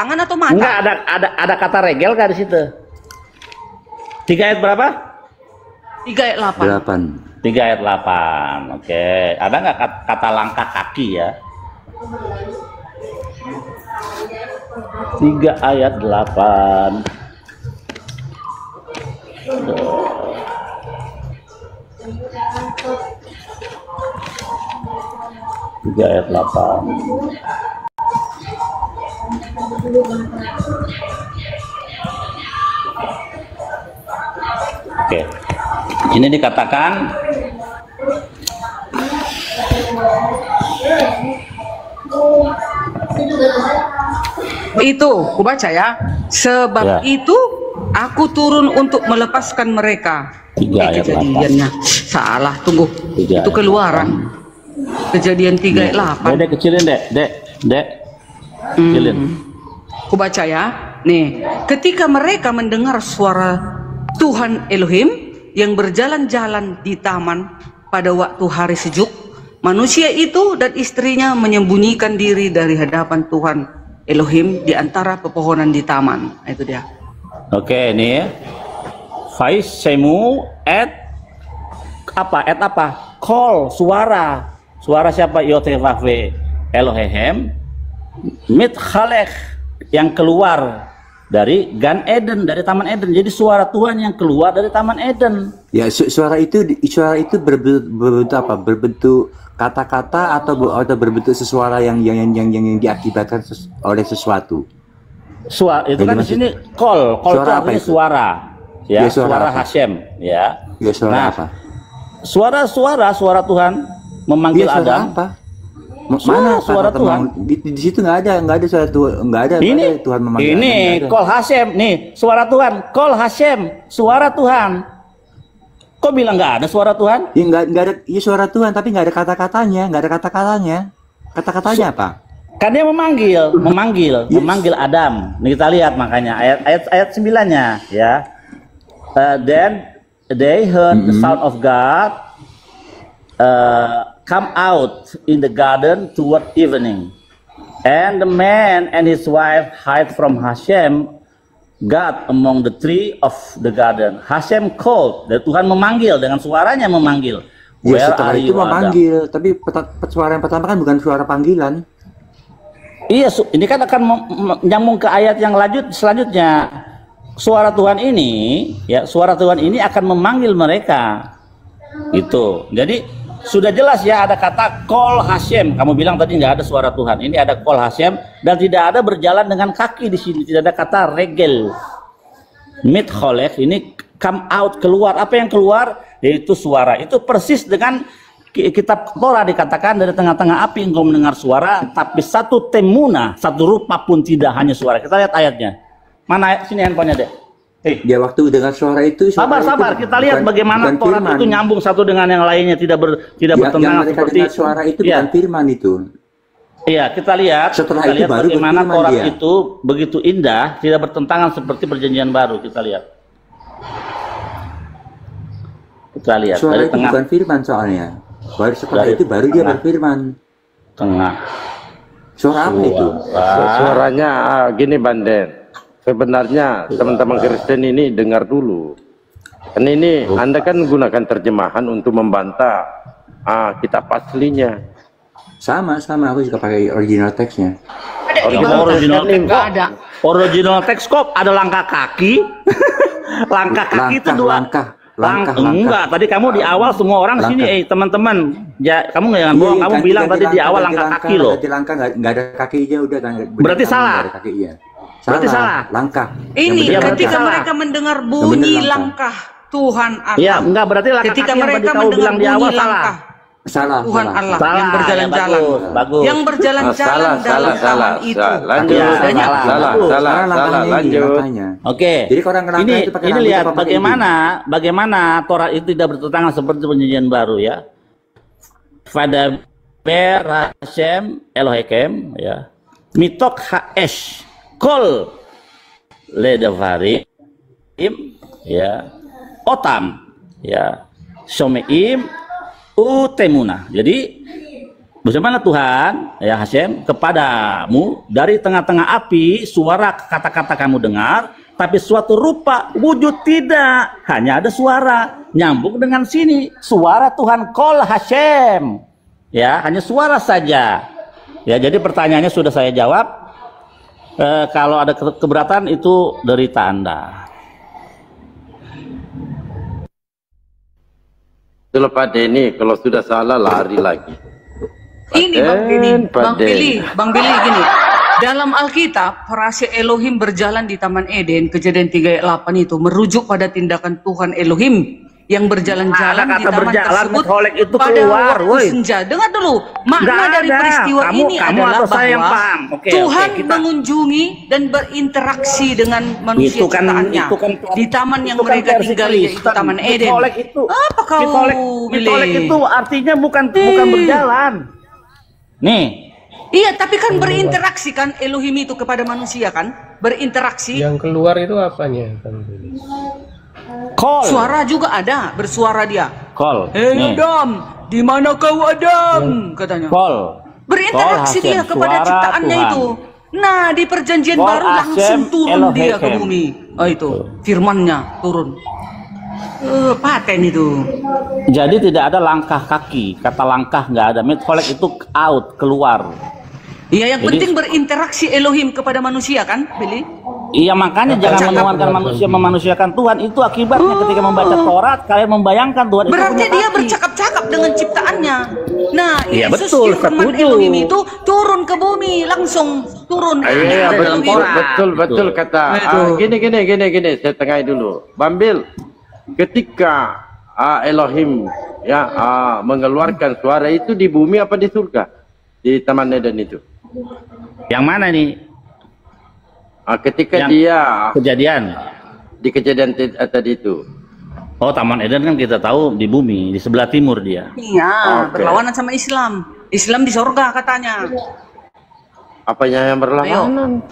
tangan atau mata? Enggak, ada kata regel kah di situ? 3 ayat berapa? 3 ayat 8. 3 ayat 8. Oke. Ada nggak kata langkah kaki ya? 3 ayat 8. 3 ayat 8. Oke. Ini dikatakan itu, aku baca ya. Sebab itu aku turun untuk melepaskan mereka. 3 ayat 8. Kejadiannya salah, tunggu. Itu Keluaran. Kejadian 3 ayat 8. Dek kecilin, Dek. Kecilin. Aku baca ya. Nih, ketika mereka mendengar suara Tuhan Elohim yang berjalan-jalan di taman pada waktu hari sejuk, manusia itu dan istrinya menyembunyikan diri dari hadapan Tuhan Elohim di antara pepohonan di taman. Nah, itu dia. Oke, ini Faisemu apa? Call, suara. Suara siapa? Yotevave Elohim mit khalek, yang keluar dari Gan Eden, dari Taman Eden. Jadi suara Tuhan yang keluar dari Taman Eden. Ya, suara itu berbentuk apa? Berbentuk kata-kata atau berbentuk sesuara yang diakibatkan oleh sesuatu. Suara itu kan di sini call itu artinya suara. Ya, suara Hashem, ya. Ya, suara apa? Suara Tuhan memanggil Adam. Apa? Mana suara Tuhan? Di situ nggak ada suara Tuhan, nggak ada. Ini Tuhan memanggil. Ini call Hashem, nih suara Tuhan, call Hashem, suara Tuhan. Kok bilang nggak ada suara Tuhan? Ya nggak ada, ya suara Tuhan, tapi nggak ada kata-katanya, nggak ada kata-katanya. Kata-katanya apa? Kan dia memanggil Adam. Nih kita lihat makanya ayat 9-nya ya. Then they heard the sound of God come out in the garden toward evening, and the man and his wife hide from Hashem God among the tree of the garden. Hashem called, dan Tuhan memanggil dengan suaranya memanggil. Ya, setelah itu memanggil, tapi suara yang pertama kan bukan suara panggilan. Iya, ini kan akan nyambung ke ayat yang selanjutnya. Suara Tuhan ini akan memanggil mereka. Itu. Jadi sudah jelas ya, ada kata call Hashem. Kamu bilang tadi nggak ada suara Tuhan. Ini ada call Hashem, dan tidak ada berjalan dengan kaki di sini. Tidak ada kata regel. Mit kholek ini come out, keluar. Apa yang keluar? Yaitu suara. Itu persis dengan kitab Torah dikatakan, dari tengah-tengah api engkau mendengar suara, tapi satu temuna, satu rupa pun tidak, hanya suara. Kita lihat ayatnya. Mana ayat? Sini handphonenya, Dek. Dia waktu dengar suara itu. Sabar. Kita lihat bagaimana Torah itu nyambung satu dengan yang lainnya, tidak bertentangan seperti suara itu bukan firman itu. Iya, kita lihat. Setelah kita itu lihat baru bagaimana Torah dia. itu begitu indah, tidak bertentangan seperti perjanjian baru. Kita lihat. Suara dari itu tengah. bukan firman soalnya. Baru setelah itu baru dia berfirman. Tengah. Suara apa itu? Suaranya gini, Banden. Sebenarnya teman-teman Kristen ini dengar dulu. Kan ini Anda kan gunakan terjemahan untuk membantah kitab aslinya. Sama, aku juga pakai original teksnya. Original teks nggak ada. Original teks kok ada langkah kaki. langkah kaki itu dua. Langkah. Enggak, tadi kamu di awal semua orang sini, teman-teman. Ya, kamu jangan bohong. Kamu bilang tadi di awal langkah kaki loh. Langkah nggak ada kakinya udah kan. Berarti salah. Berarti salah. Langkah. Ini ketika mereka mendengar bunyi langkah Tuhan Allah. Iya, enggak, berarti langkah ketika kaki mereka yang bilang di awal langkah salah. Tuhan Allah salah, yang berjalan-jalan. Bagus. Yang berjalan-jalan dalam taman itu. Lanjut. Salah. Lanjut. Oke. Jadi orang ini lihat bagaimana Torah itu tidak bertentangan seperti perjanjian baru ya. Pada Per Hashem Elohim ya. Mitok Haesh Kol Ledevarim ya. Otam ya. Shomeim Utemuna. Jadi Bagaimana Tuhan, ya Hashem, kepadamu dari tengah-tengah api suara kata-kata kamu dengar, tapi suatu rupa wujud tidak, hanya ada suara. Nyambung dengan sini, suara Tuhan Kol Hashem, ya hanya suara saja. Ya jadi pertanyaannya sudah saya jawab. Kalau ada keberatan itu derita Anda. Itulah Pak Denny, kalau sudah salah lari lagi. Ini Bang Billy gini. Dalam Alkitab, frase Elohim berjalan di Taman Eden, Kejadian 3 ayat 8 itu merujuk pada tindakan Tuhan Elohim yang berjalan-jalan di taman tersebut itu pada keluar, waktu senja. Dengar dulu, makna dari peristiwa ini adalah bahwa Tuhan mengunjungi dan berinteraksi dengan manusia ciptaannya di taman yang mereka tinggali, yaitu Taman Eden. Apa kau Mitolek itu artinya bukan berjalan. Nih. Iya, tapi kan berinteraksi kan Elohim itu kepada manusia kan? Berinteraksi. Yang keluar itu apanya? Call. Suara juga ada, bersuara dia. Call. Hei Adam, di mana kau Adam? Katanya. Call. Berinteraksi Call dia Hashem, kepada suara ciptaannya Tuhan. itu. Nah, di perjanjian Call baru langsung Hashem, turun dia ke Elohim. bumi. Oh itu, firmannya turun. Paten itu. Jadi tidak ada langkah kaki, kata langkah nggak ada. Mitholek itu out, keluar. Iya, yang Jadi, penting berinteraksi Elohim kepada manusia kan, Billy? Iya, makanya jangan menuankan manusia memanusiakan Tuhan. Itu akibatnya ketika membaca Taurat, kalian membayangkan Tuhan itu Berarti punya dia kaki. bercakap-cakap dengan ciptaannya. Nah, Iya, Yesus betul, firman setuju. Elohim itu turun ke bumi, langsung turun. Iya, Elohim. betul kata. Gini, saya tengah dulu. Bambil, ketika Elohim ya mengeluarkan suara itu di bumi apa di surga? Di Taman Eden itu. Yang mana nih? Ketika Yang dia kejadian. di kejadian tadi itu. Oh, Taman Eden kan kita tahu di bumi, di sebelah timur dia. Iya, Oke. berlawanan sama Islam. Islam di sorga katanya. Apanya yang berlawanan?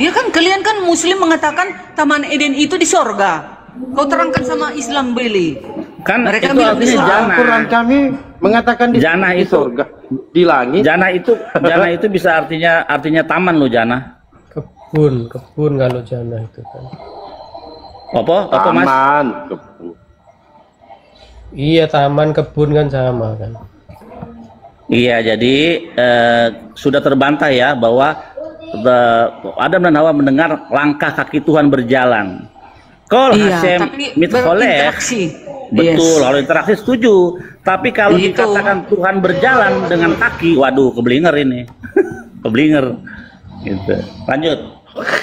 Iya kan, kalian kan Muslim mengatakan Taman Eden itu di sorga. Kau terangkan sama Islam, Billy. Kan Mereka itu bilang di artinya surga. jannah. Al-Quran kami mengatakan di Jannah di itu. surga, di langit. Jannah itu bisa artinya taman lo jannah. Kebun kalau jannah itu kan. Apa Mas? Taman, kebun. Iya, taman kebun kan sama kan. Iya, jadi sudah terbantah ya bahwa Adam dan Hawa mendengar langkah kaki Tuhan berjalan. Kol Iya, Hashem tapi mitholek. berinteraksi. Betul, Yes. kalau interaksi setuju. Tapi kalau Itu. dikatakan Tuhan berjalan dengan kaki, waduh, keblinger ini. Keblinger. Gitu. Lanjut.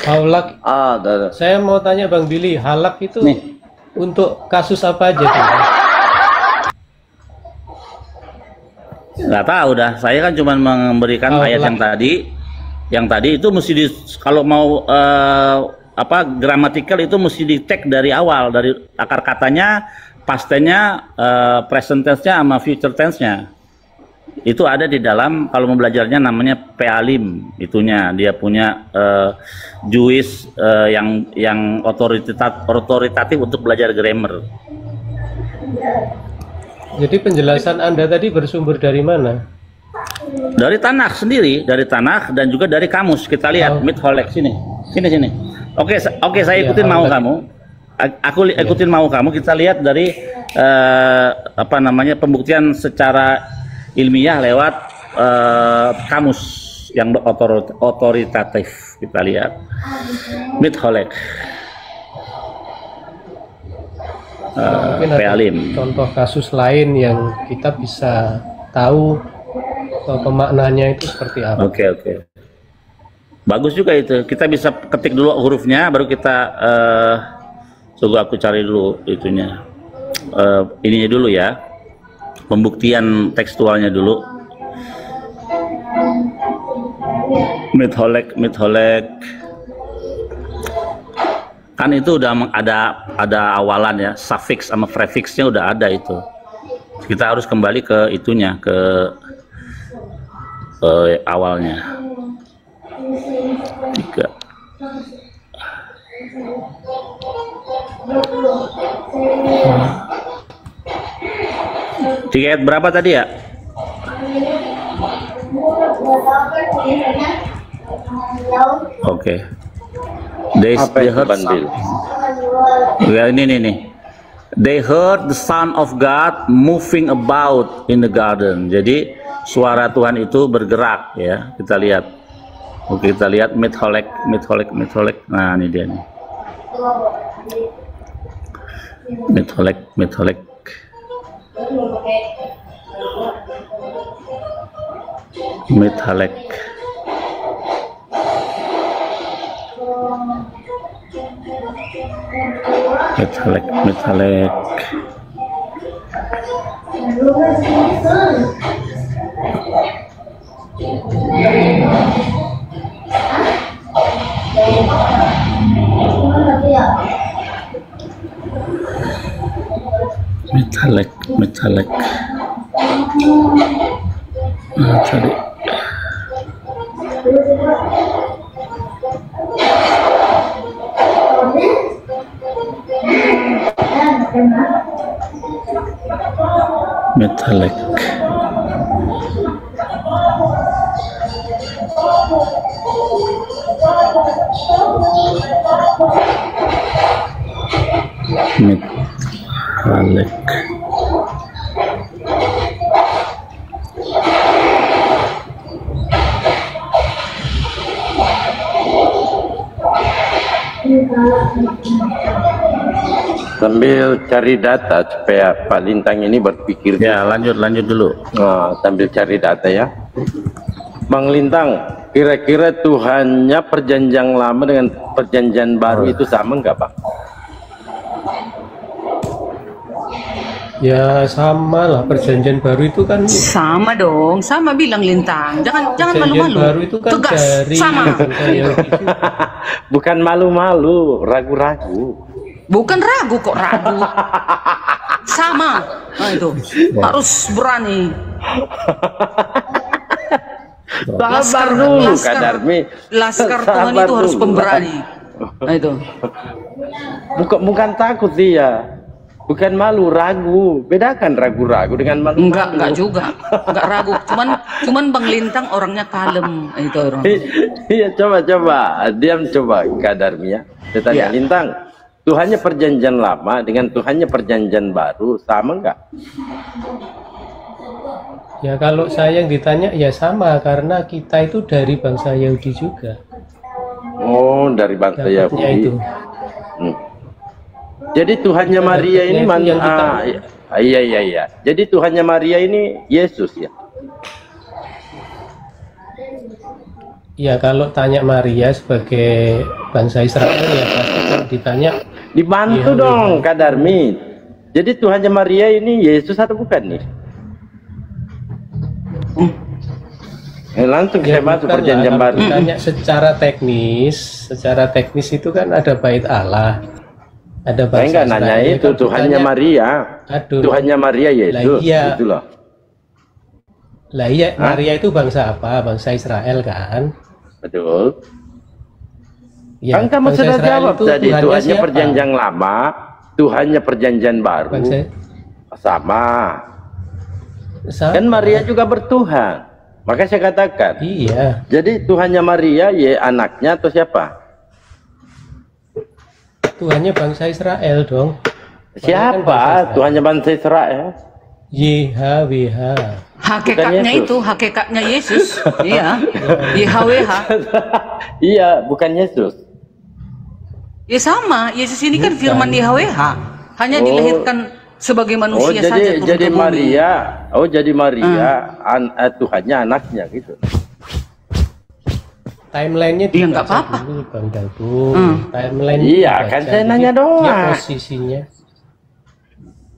Halak, Dah. saya mau tanya Bang Billy, halak itu Nih. untuk kasus apa aja tuh? Nggak tahu dah. Saya kan cuma memberikan Oh, ayat yang tadi. Yang tadi itu mesti kalau mau gramatikal itu mesti dicek dari awal, dari akar katanya, past tense-nya, present tense-nya sama future tense-nya. Itu ada di dalam, kalau mau belajarnya namanya Pealim, itunya dia punya Jewish yang otoritatif untuk belajar grammar. Jadi penjelasan Anda tadi bersumber dari mana? Dari Tanakh sendiri, dari Tanakh dan juga dari kamus. Kita lihat mitholek sini. Oke, saya Ya, ikutin mau lagi. kamu. Aku ikutin mau kamu. Kita lihat dari pembuktian secara ilmiah lewat kamus yang otoritatif. Kita lihat mitholek. Mungkin ada Pealim. contoh kasus lain yang kita bisa tahu pemaknanya itu seperti apa. Oke. Bagus juga itu. Kita bisa ketik dulu hurufnya, baru kita tunggu aku cari dulu itunya. Ininya dulu ya. Pembuktian tekstualnya dulu. Mitholek. Kan itu udah ada awalan ya, suffix sama prefixnya udah ada itu. Kita harus kembali ke itunya, ke awalnya. 3. Tiga ayat berapa tadi ya? Oke. They Apa itu heard Bandil? ya ini. They heard the Son of God moving about in the garden. Jadi suara Tuhan itu bergerak ya. Kita lihat. Oke, kita lihat mitholek. Nah, ini dia nih. Mitholek. Mitholek. Nah, tadi. Mitholek. Sambil cari data supaya Pak Lintang ini berpikir. Ya, lanjut dulu. Nah, sambil cari data ya. Bang Lintang, kira-kira Tuhannya perjanjian lama dengan perjanjian baru itu sama nggak, Bang? Ya sama lah, perjanjian baru itu kan Sama dong, sama bilang Lintang. Jangan perjanjian malu-malu. baru itu kan Tegas, dari sama. bangsa Yahudi juga. Bukan malu-malu, ragu-ragu. Bukan ragu kok ragu. Sama. Nah itu harus berani. Sabar dulu, Kak Darmi. Laskar Tuhan Sabar itu harus dulu. pemberani. Nah itu. Bukan takut dia. Bukan malu, ragu. Bedakan ragu-ragu dengan malu. Enggak juga. Enggak ragu. Cuman Bang Lintang orangnya kalem. Itu orang. Iya, coba. Diam coba, Kak Darmi ya. Saya tanya, Iya. Lintang, Tuhannya perjanjian lama dengan Tuhannya perjanjian baru sama nggak? Ya kalau saya yang ditanya ya sama, karena kita itu dari bangsa Yahudi juga. Oh, dari bangsa Dapatnya Yahudi. itu. Jadi Tuhannya Maria ini Dapatnya itu yang kita- iya. Jadi Tuhannya Maria ini Yesus ya. Ya kalau tanya Maria sebagai bangsa Israel ya pasti kalau ditanya Dibantu Iya, dong, Kak Darmi. Jadi Tuhannya Maria ini Yesus atau bukan nih? Langsung ya saya masuk bukan lah, perjanjian kalau baru. ditanya secara teknis itu kan ada bait Allah, ada Saya bangsa nggak nanya Israel. itu, Kalau Tuhannya ditanya, Maria. aduh, Tuhannya Maria Yesus, iya. gitu loh. lah iya Maria itu bangsa apa? Bangsa Israel kan? Betul. Ya, Kan kamu bangsa sudah Israel jawab itu tadi, Tuhannya Tuhannya siapa? perjanjian lama, Tuhannya perjanjian baru. Bangsa- Sama. Sama. Kan Maria juga bertuhan. Maka saya katakan, Iya. jadi Tuhannya Maria, ya anaknya atau siapa? Tuhannya bangsa Israel dong. Maria kan bangsa Siapa? Israel. Tuhannya bangsa Israel. YHWH. Hakikatnya Yesus. itu, hakikatnya Yesus. Iya. YHWH. Iya, bukan Yesus. Ya sama, Yesus ini kan Bukan. firman YHWH. Hanya Oh. dilahirkan sebagai Oh, manusia saja turun jadi ke bumi. Maria. Oh, jadi Maria Tuhannya anaknya gitu. Timelinenya Iya, nggak dibaca apa-apa. dulu, Bang Dalbo. Timeline Iya, kan saya nanya doang. Dia posisinya.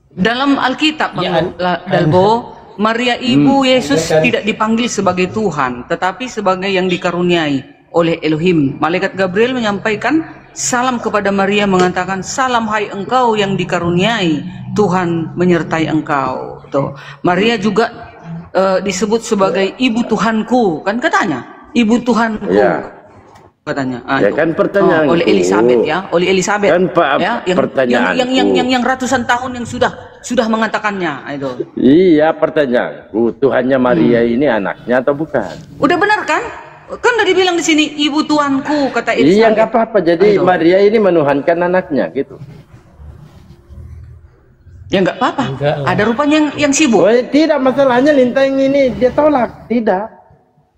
Dalam Alkitab, Bang Ya, Dalbo, Maria ibu Yesus Kan- tidak dipanggil sebagai Tuhan, tetapi sebagai yang dikaruniai oleh Elohim. Malaikat Gabriel menyampaikan salam kepada Maria, mengatakan, salam hai engkau yang dikaruniai, Tuhan menyertai engkau. Tuh. Maria juga disebut sebagai ibu Tuhanku, kan katanya, ibu Tuhanku. Iya. katanya. Ya Itu. kan pertanyaanku. Oleh Elizabeth ya, oleh Elizabeth. Kan Pak, ya, pertanyaanku. yang ratusan tahun yang sudah mengatakannya itu. Iya, pertanyaanku, Tuhannya Maria ini anaknya atau bukan? Udah benar kan? Kan udah dibilang di sini ibu Tuhanku kata Elizabeth. Iya, nggak apa-apa. Jadi Ayo. Maria ini menuhankan anaknya gitu. Ya nggak apa-apa. Enggak lah. Ada rupanya yang sibuk. Oh, tidak, masalahnya Lintang ini dia tolak. Tidak.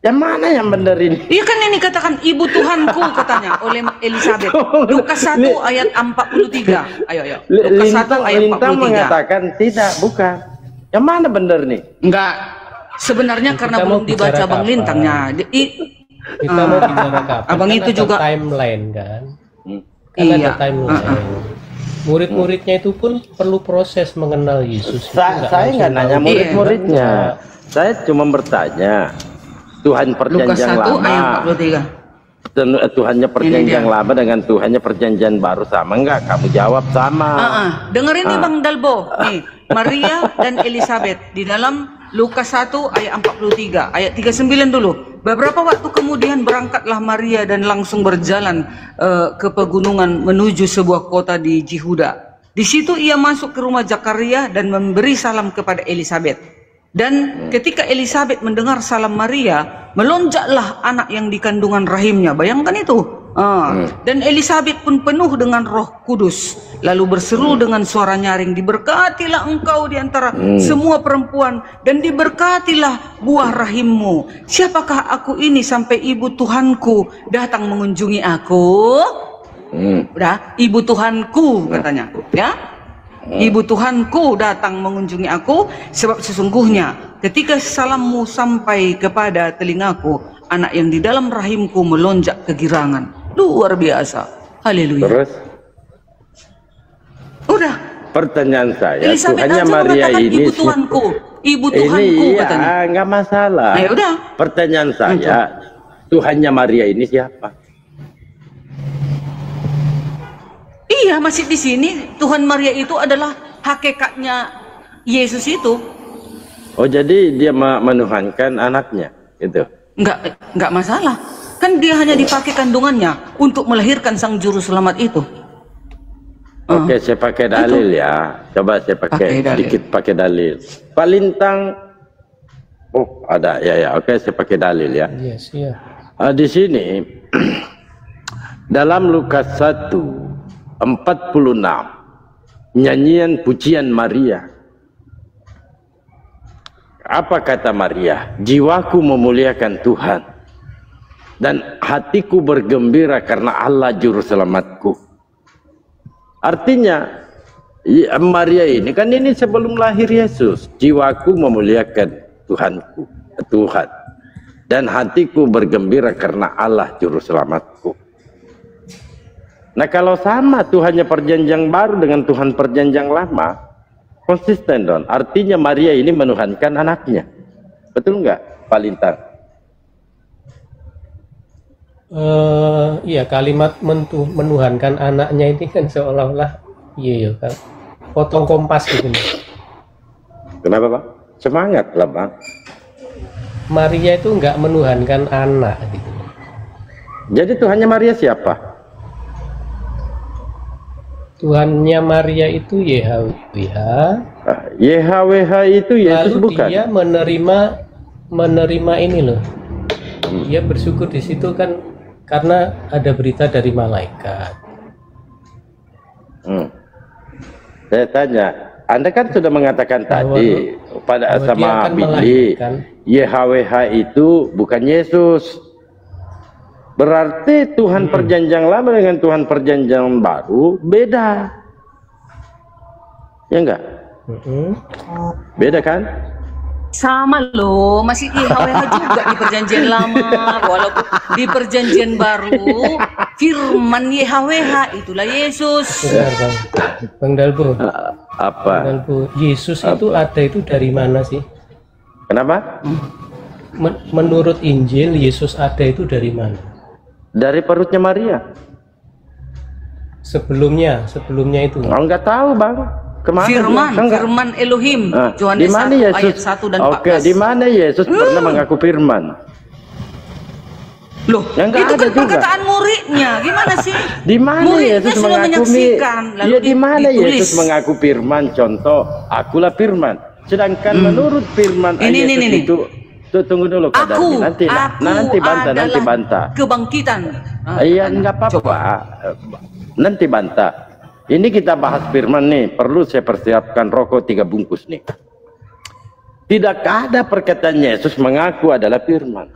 Yang mana yang benar ini? Iya kan ini katakan ibu Tuhanku katanya oleh Elizabeth. Lukas 1 ayat 43. Ayo. Lukas 1 ayat 43. Lintang mengatakan tidak, bukan. Yang mana benar nih? Enggak. Sebenarnya karena Kita mau belum dibaca bicara Bang kapan? Lintangnya. Kita mau bicara kapan? Abang Kan itu ada juga- timeline kan. Kan Iya. ada timeline. Murid-muridnya itu pun perlu proses mengenal Yesus. Itu Saya langsung nggak nanya tahu. murid-muridnya. Saya cuma bertanya. Tuhan Lukas perjanjian 1 lama. ayat 43. Tuhannya perjanjian dia. lama dengan Tuhannya perjanjian baru sama enggak? Kamu jawab sama. Dengerin nih Bang Dalbo. Nih, Maria dan Elizabeth di dalam Lukas 1 ayat 43, ayat 39 dulu. Beberapa waktu kemudian berangkatlah Maria dan langsung berjalan ke pegunungan menuju sebuah kota di Yehuda. Di situ ia masuk ke rumah Zakaria dan memberi salam kepada Elizabeth. Dan ketika Elizabeth mendengar salam Maria, melonjaklah anak yang di kandungan rahimnya. Bayangkan itu. Dan Elizabeth pun penuh dengan Roh Kudus, lalu berseru dengan suara nyaring, diberkatilah engkau di antara semua perempuan, dan diberkatilah buah rahimmu. Siapakah aku ini sampai ibu Tuhanku datang mengunjungi aku? Udah, ibu Tuhanku katanya, ya. Ibu Tuhanku datang mengunjungi aku, sebab sesungguhnya ketika salammu sampai kepada telingaku, anak yang di dalam rahimku melonjak kegirangan. Luar biasa. Haleluya. Terus Udah. pertanyaan saya, Elizabeth Tuhannya aja Maria mengatakan ini ibu Tuhanku, ibu Tuhanku ini katanya. iya, nggak masalah. Ya udah. Pertanyaan saya, Tuhannya Maria ini siapa? Iya, masih di sini Tuhan Maria itu adalah hakikatnya Yesus itu. Oh, jadi dia menuhankan anaknya, gitu. Enggak masalah. Kan dia hanya dipakai kandungannya untuk melahirkan sang juru selamat itu. Oke, saya pakai dalil ya. Coba saya Pakai dalil. sedikit pakai dalil. Pak Lintang, oh ada ya. Oke, saya pakai dalil ya. Yes, iya. Di sini dalam Lukas 1:46 nyanyian pujian Maria. Apa kata Maria? Jiwaku memuliakan Tuhan dan hatiku bergembira karena Allah juru selamatku. Artinya Maria ini kan ini sebelum lahir Yesus. Jiwaku memuliakan Tuhan dan hatiku bergembira karena Allah juru selamatku. Nah, kalau sama Tuhannya perjanjian baru dengan Tuhan perjanjian lama, konsisten dong. Artinya Maria ini menuhankan anaknya. Betul nggak, Pak Lintang? Iya, kalimat menuhankan anaknya ini kan seolah-olah iya kan. Potong kompas gitu nih. Kenapa, Pak? Semangat lah, Bang. Maria itu nggak menuhankan anak gitu. Jadi Tuhannya Maria siapa? Tuhannya Maria itu YHWH. YHWH itu Yesus Lalu bukan? dia menerima ini loh. Dia bersyukur di situ kan karena ada berita dari malaikat. Saya tanya, Anda kan sudah mengatakan tadi pada bahwa dia sama akan Billy, melahirkan. YHWH itu bukan Yesus. Berarti Tuhan perjanjian lama dengan Tuhan perjanjian baru beda. Ya enggak? Beda kan? Sama loh, masih YHWH juga di perjanjian lama, walaupun di perjanjian baru firman YHWH itulah Yesus. Benar, Bang Dalbo. Apa? Bang Dalbo, Yesus itu ada itu dari mana sih? Kenapa? Menurut Injil Yesus ada itu dari mana? Dari perutnya Maria. Sebelumnya itu. Oh, enggak tahu, Bang. Kemana? Firman Elohim. Di Yohanes mana 1 Yesus? ayat 1 dan 14. Oke, di mana Yesus pernah mengaku firman? Loh, Ya, nggak itu ada kan juga. perkataan muridnya. Gimana sih? Di mana Muridnya Yesus sudah mengaku menyaksikan, lalu ya di mana ditulis. Yesus mengaku firman? Contoh, akulah firman. Sedangkan menurut firman Ini, Yesus ini. itu tunggu dulu Aku nanti adalah bantah. kebangkitan. Iya, enggak apa-apa. Nanti bantah. Ini kita bahas firman nih, perlu saya persiapkan rokok 3 bungkus nih. Tidak ada perkataan Yesus mengaku adalah firman.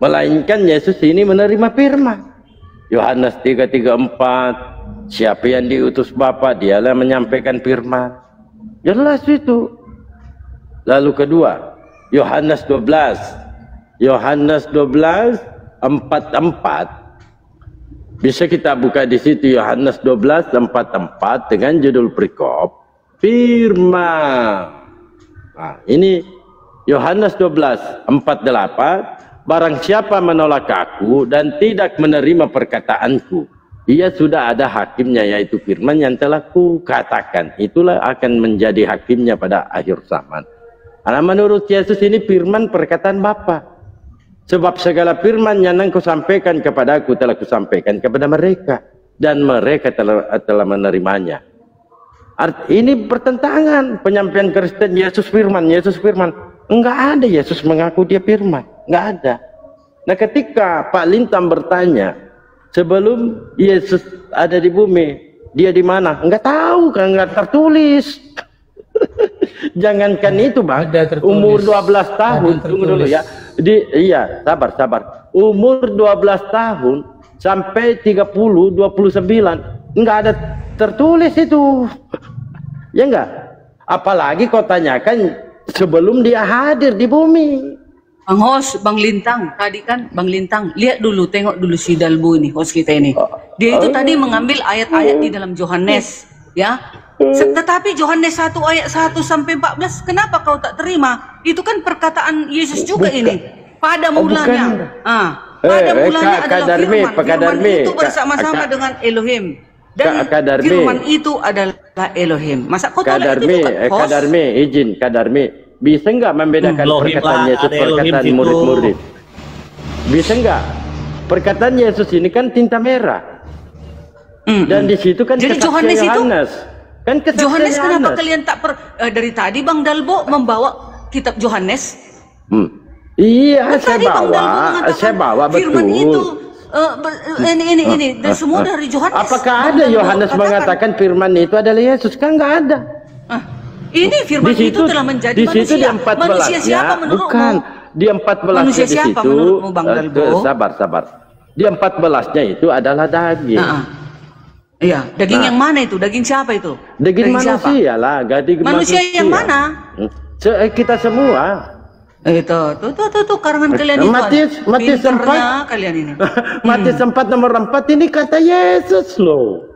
Melainkan Yesus ini menerima firman. Yohanes 3:34, siapa yang diutus Bapa, dialah menyampaikan firman. Jelas itu. Lalu kedua, Yohanes 12:44. Bisa kita buka di situ Yohanes 12:44 dengan judul perikop firman. Nah, ini Yohanes 12:48, barang siapa menolak aku dan tidak menerima perkataanku, ia sudah ada hakimnya, yaitu firman yang telah kukatakan. Itulah akan menjadi hakimnya pada akhir zaman. Karena menurut Yesus ini firman perkataan Bapa. Sebab segala firman yang engkau sampaikan kepadaku telah kusampaikan kepada mereka, dan mereka telah menerimanya. Ini pertentangan penyampaian Kristen Yesus firman. Enggak ada Yesus mengaku dia firman, enggak ada. Nah, ketika Pak Lintang bertanya sebelum Yesus ada di bumi, dia di mana? Enggak tahu, kan enggak tertulis. Jangankan itu, Bang, umur 12 tahun, tunggu dulu ya. Iya, sabar. Umur 12 tahun sampai 29 enggak ada tertulis itu. Ya enggak? Apalagi kau tanyakan sebelum dia hadir di bumi. Bang Hos, Bang Lintang, tadi kan Bang Lintang, lihat dulu, tengok dulu si Dalbo ini, host kita ini. Dia itu tadi mengambil ayat-ayat di dalam Yohanes, ya. Tetapi Yohanes 1 ayat 1 sampai 14, kenapa kau tak terima? Itu kan perkataan Yesus juga ini. Pada mulanya, pada mulanya adalah firman. Firman itu bersama-sama dengan Elohim. Dan firman itu adalah Elohim. Masa kau tolak itu juga, host? Kadarmi, bisa enggak membedakan perkataan Yesus perkataan murid-murid? Bisa enggak? Perkataan Yesus ini kan tinta merah. Dan di situ kan jadi kesaksian Yohanes itu kan Yohanes, kenapa Yohanes. kalian tak dari tadi Bang Dalbo membawa kitab Yohanes? Iya, Kan tadi Bang Dalbo saya mengatakan bawa firman betul. itu ini dan semua dari Yohanes. Apakah Bang ada Dalbo Yohanes mengatakan firman itu adalah Yesus? Kan enggak ada. Ini firman itu telah menjadi di situ manusia. Di 14 Manusia siapa menurutmu? Bukan, di 14 Manusia di siapa situ. menurutmu, Bang Dalbo? Sabar. Di 14-nya itu adalah daging. Iya, daging yang mana itu? Daging siapa itu? Daging manusia siapa? lah, daging Manusia yang mana? Kita semua. Tuh karangan kalian itu. Matius 4 kalian ini. Matius 4 nomor 4 ini kata Yesus loh.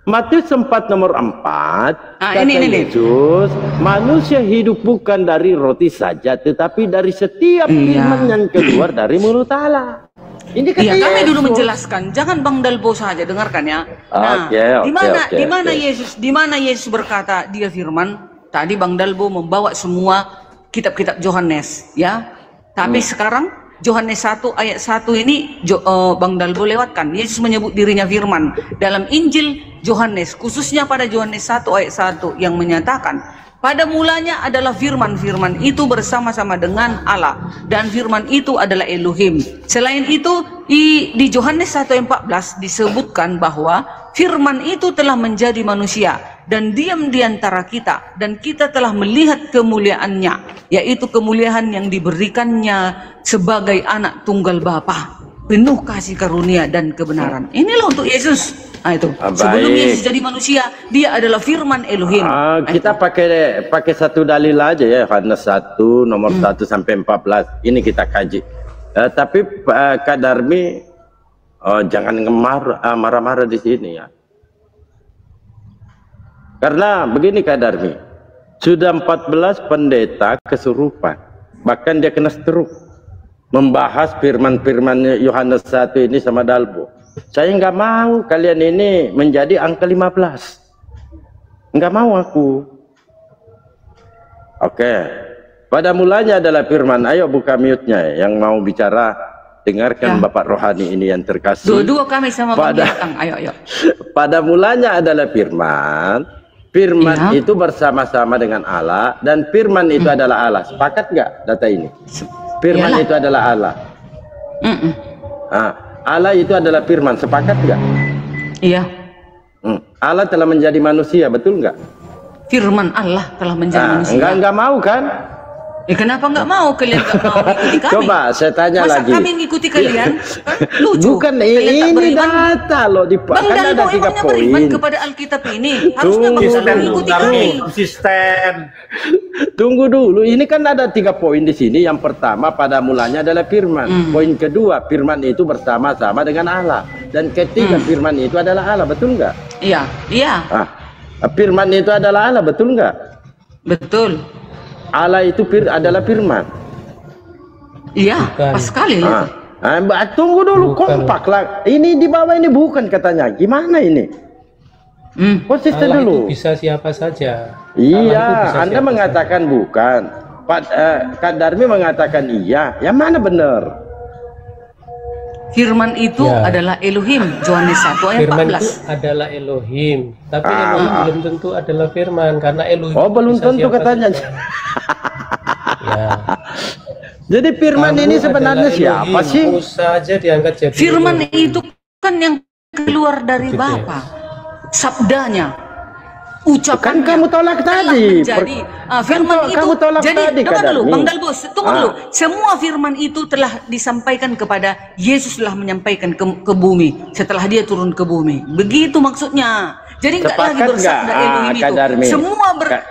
Matius 4 nomor 4 kata Yesus, manusia hidup bukan dari roti saja, tetapi dari setiap firman yang keluar dari mulut Allah. Ini kata Yesus. Kami dulu Yesus. menjelaskan, jangan Bang Dalbo saja dengarkan ya. Di mana Yesus berkata dia firman? Tadi Bang Dalbo membawa semua kitab-kitab Yohanes, ya. Tapi sekarang Yohanes 1 ayat 1 ini Bang Dalbo lewatkan. Yesus menyebut dirinya firman dalam Injil Yohanes, khususnya pada Yohanes 1 ayat 1 yang menyatakan pada mulanya adalah firman. Firman itu bersama-sama dengan Allah, dan firman itu adalah Elohim. Selain itu di Yohanes 1:14 disebutkan bahwa firman itu telah menjadi manusia dan diam di antara kita, dan kita telah melihat kemuliaannya, yaitu kemuliaan yang diberikannya sebagai anak tunggal Bapa, penuh kasih karunia dan kebenaran. Inilah untuk Yesus. Itu sebelum Yesus jadi manusia, dia adalah firman Elohim. Kita pakai satu dalil aja ya, Yohanes 1 nomor 1 sampai 14. Ini kita kaji. Tapi Kak Darmi, jangan marah-marah di sini ya. Karena begini Kak Darmi, sudah 14 pendeta kesurupan, bahkan dia kena stroke membahas firman-firman Yohanes 1 ini sama Dalbo. Saya nggak mau kalian ini menjadi angka 15. Nggak mau aku. Oke. Pada mulanya adalah firman. Ayo buka mute-nya yang mau bicara. dengarkan Ya. Bapak Rohani ini yang terkasih. Dua-dua kami sama Bang Pada- Yakang. Ayo. Pada mulanya adalah firman. Firman Iya. itu bersama-sama dengan Allah, dan firman itu adalah Allah. Sepakat nggak data ini? Firman Iyalah. itu adalah Allah. Mm-mm. Allah itu adalah firman. Sepakat nggak? Iya. Allah telah menjadi manusia, betul nggak? Firman Allah telah menjadi manusia. Enggak mau kan? Kenapa nggak mau? Kalian nggak mau ikuti kami? Coba saya tanya Masa lagi. kami ngikuti kalian? Kan lucu. Bukan Kalian tak ini beriman. data loh, Bang kan ada Dalbo 3 emangnya beriman poin. kepada Alkitab ini? Harusnya Bang Dalbo Konsisten, mengikuti Darmi, kami. konsisten. Tunggu dulu, ini kan ada 3 poin di sini. Yang pertama, pada mulanya adalah firman. Poin kedua, firman itu bersama-sama dengan Allah. Dan ketiga, firman itu adalah Allah, betul nggak? Iya. Firman itu adalah Allah, betul nggak? Betul. Allah itu adalah firman. Iya, Bukan. pas sekali lah. Mbak, tunggu dulu, Bukan. kompak lah. Ini di bawah ini bukan katanya. Gimana ini? Konsisten Allah dulu. itu bisa siapa saja. Allah itu Iya, bisa Anda siapa mengatakan bukan. Kak Darmi mengatakan iya. Yang mana benar? Firman itu Ya. adalah Elohim. Yohanes 1 ayat Firman 14. itu adalah Elohim, tapi Elohim belum tentu adalah firman, karena Elohim Oh, itu belum bisa tentu siapa katanya. saja. Ya. Jadi firman Kamu ini sebenarnya adalah siapa Elohim. sih? Musa aja diangkat jadi Firman Elohim. itu kan yang keluar dari Gitu ya. Bapa. Sabdanya. Ucapan Kan kamu tolak tadi. Jadi firman itu kamu tolak jadi tadi, dengar Kak dulu Darmi. Bang Dalbo, tunggu dulu. Semua firman itu telah disampaikan kepada Yesus, telah menyampaikan ke bumi setelah dia turun ke bumi. Begitu maksudnya. Jadi enggak lagi Sepakat bersabda nggak, Elohim Kak itu. Darmi?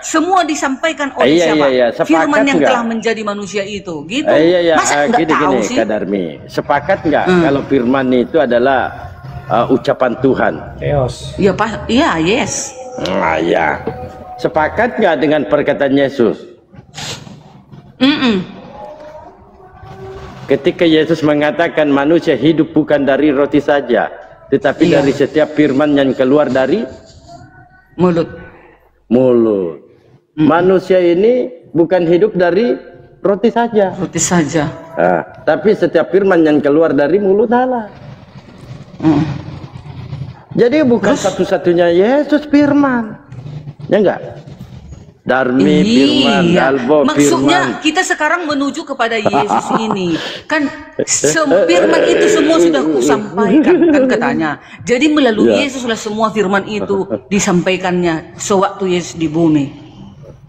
Semua disampaikan oleh Iya, siapa? iya, sepakat Firman yang nggak? telah menjadi manusia itu. Gitu. Iya, Masa enggak tahu gini, sih? Kak Darmi. Sepakat nggak kalau firman itu adalah ucapan Tuhan? Theos. Ya, iya, yes. Ya. Sepakat nggak dengan perkataan Yesus? Ketika Yesus mengatakan manusia hidup bukan dari roti saja, tetapi Iya. dari setiap firman yang keluar dari Mulut. mulut. Manusia ini bukan hidup dari roti saja, Roti saja. tapi setiap firman yang keluar dari mulut Allah. Jadi bukan satu-satunya Yesus firman, ya enggak? Darmi firman, Dalbo maksudnya firman. kita sekarang menuju kepada Yesus ini. Kan firman itu semua sudah kusampaikan kan katanya. Jadi melalui Yesuslah semua firman itu disampaikannya sewaktu Yesus di bumi.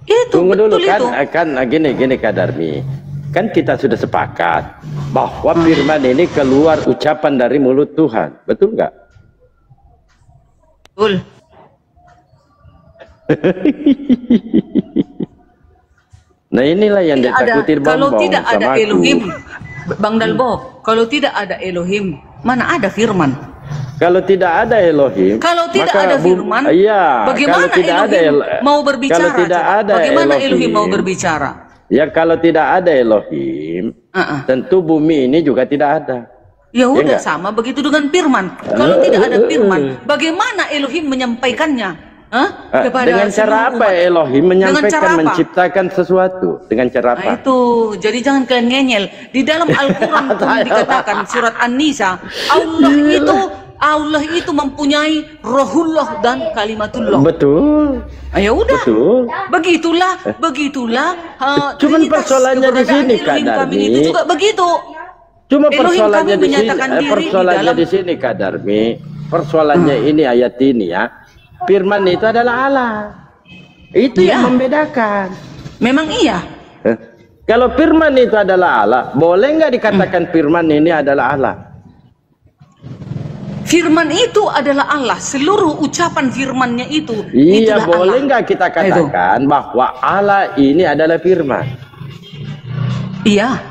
Itu Tunggu dulu, betul itu. kan gini Kak Darmi. Kan kita sudah sepakat bahwa firman ini keluar ucapan dari mulut Tuhan. Betul nggak? Betul. Nah inilah yang Tidak ada, ditakutin kalau Bombong tidak ada sama aku. Elohim, Bang Dalbo, kalau tidak ada Elohim, mana ada firman? Kalau tidak ada Elohim, Kalau tidak maka ada firman, iya, bagaimana kalau tidak ada Elohim mau berbicara? Kalau tidak coba? ada Bagaimana Elohim mau berbicara? Ya kalau tidak ada Elohim, tentu bumi ini juga tidak ada. Ya udah enggak? sama begitu dengan firman. Kalau tidak ada firman, bagaimana Elohim menyampaikannya? Dengan cara apa Elohim menyampaikan, menciptakan sesuatu? Dengan cara apa? Nah itu, jadi jangan kalian ngeyel. Di dalam Al-Quran pun dikatakan surat An-Nisa, Allah itu mempunyai rohullah dan kalimatullah. Betul. Ya udah. Betul. Begitulah. Cuman persoalannya di sini, Kak Darmi. Itu juga begitu. Cuma Elohim persoalannya kami di sini, menyatakan diri di persoalannya dalam- di sini, Kak Darmi. Persoalannya ini ayat ini ya. Firman itu adalah Allah. Itu Iya. yang membedakan. Memang iya. Kalau firman itu adalah Allah, boleh nggak dikatakan firman ini adalah Allah? Firman itu adalah Allah. Seluruh ucapan firmannya itu. Iya, itulah boleh Allah. nggak kita katakan bahwa Allah ini adalah firman? Iya.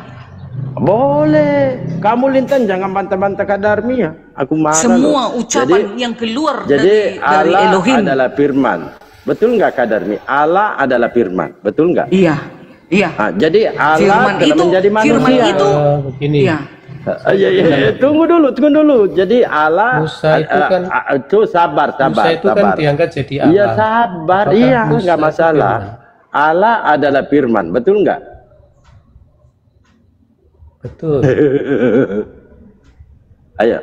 Boleh. Kamu Lintan jangan bantah-bantah Kak Darmi ya. Aku marah. Semua loh. ucapan yang keluar Jadi dari Allah Elohim. adalah firman. Betul nggak Kak Darmi? Allah adalah firman. Betul nggak? Iya. Nah, jadi Allah Firman telah itu- menjadi manusia. firman itu Begini. Iya. Iya. Tunggu dulu. Jadi Allah Musa itu kan- itu sabar. Musa itu kan diangkat jadi Allah. Iya sabar. Apakah Iya, Musa nggak itu masalah. firman? Allah adalah firman. Betul nggak? Betul. Ayo.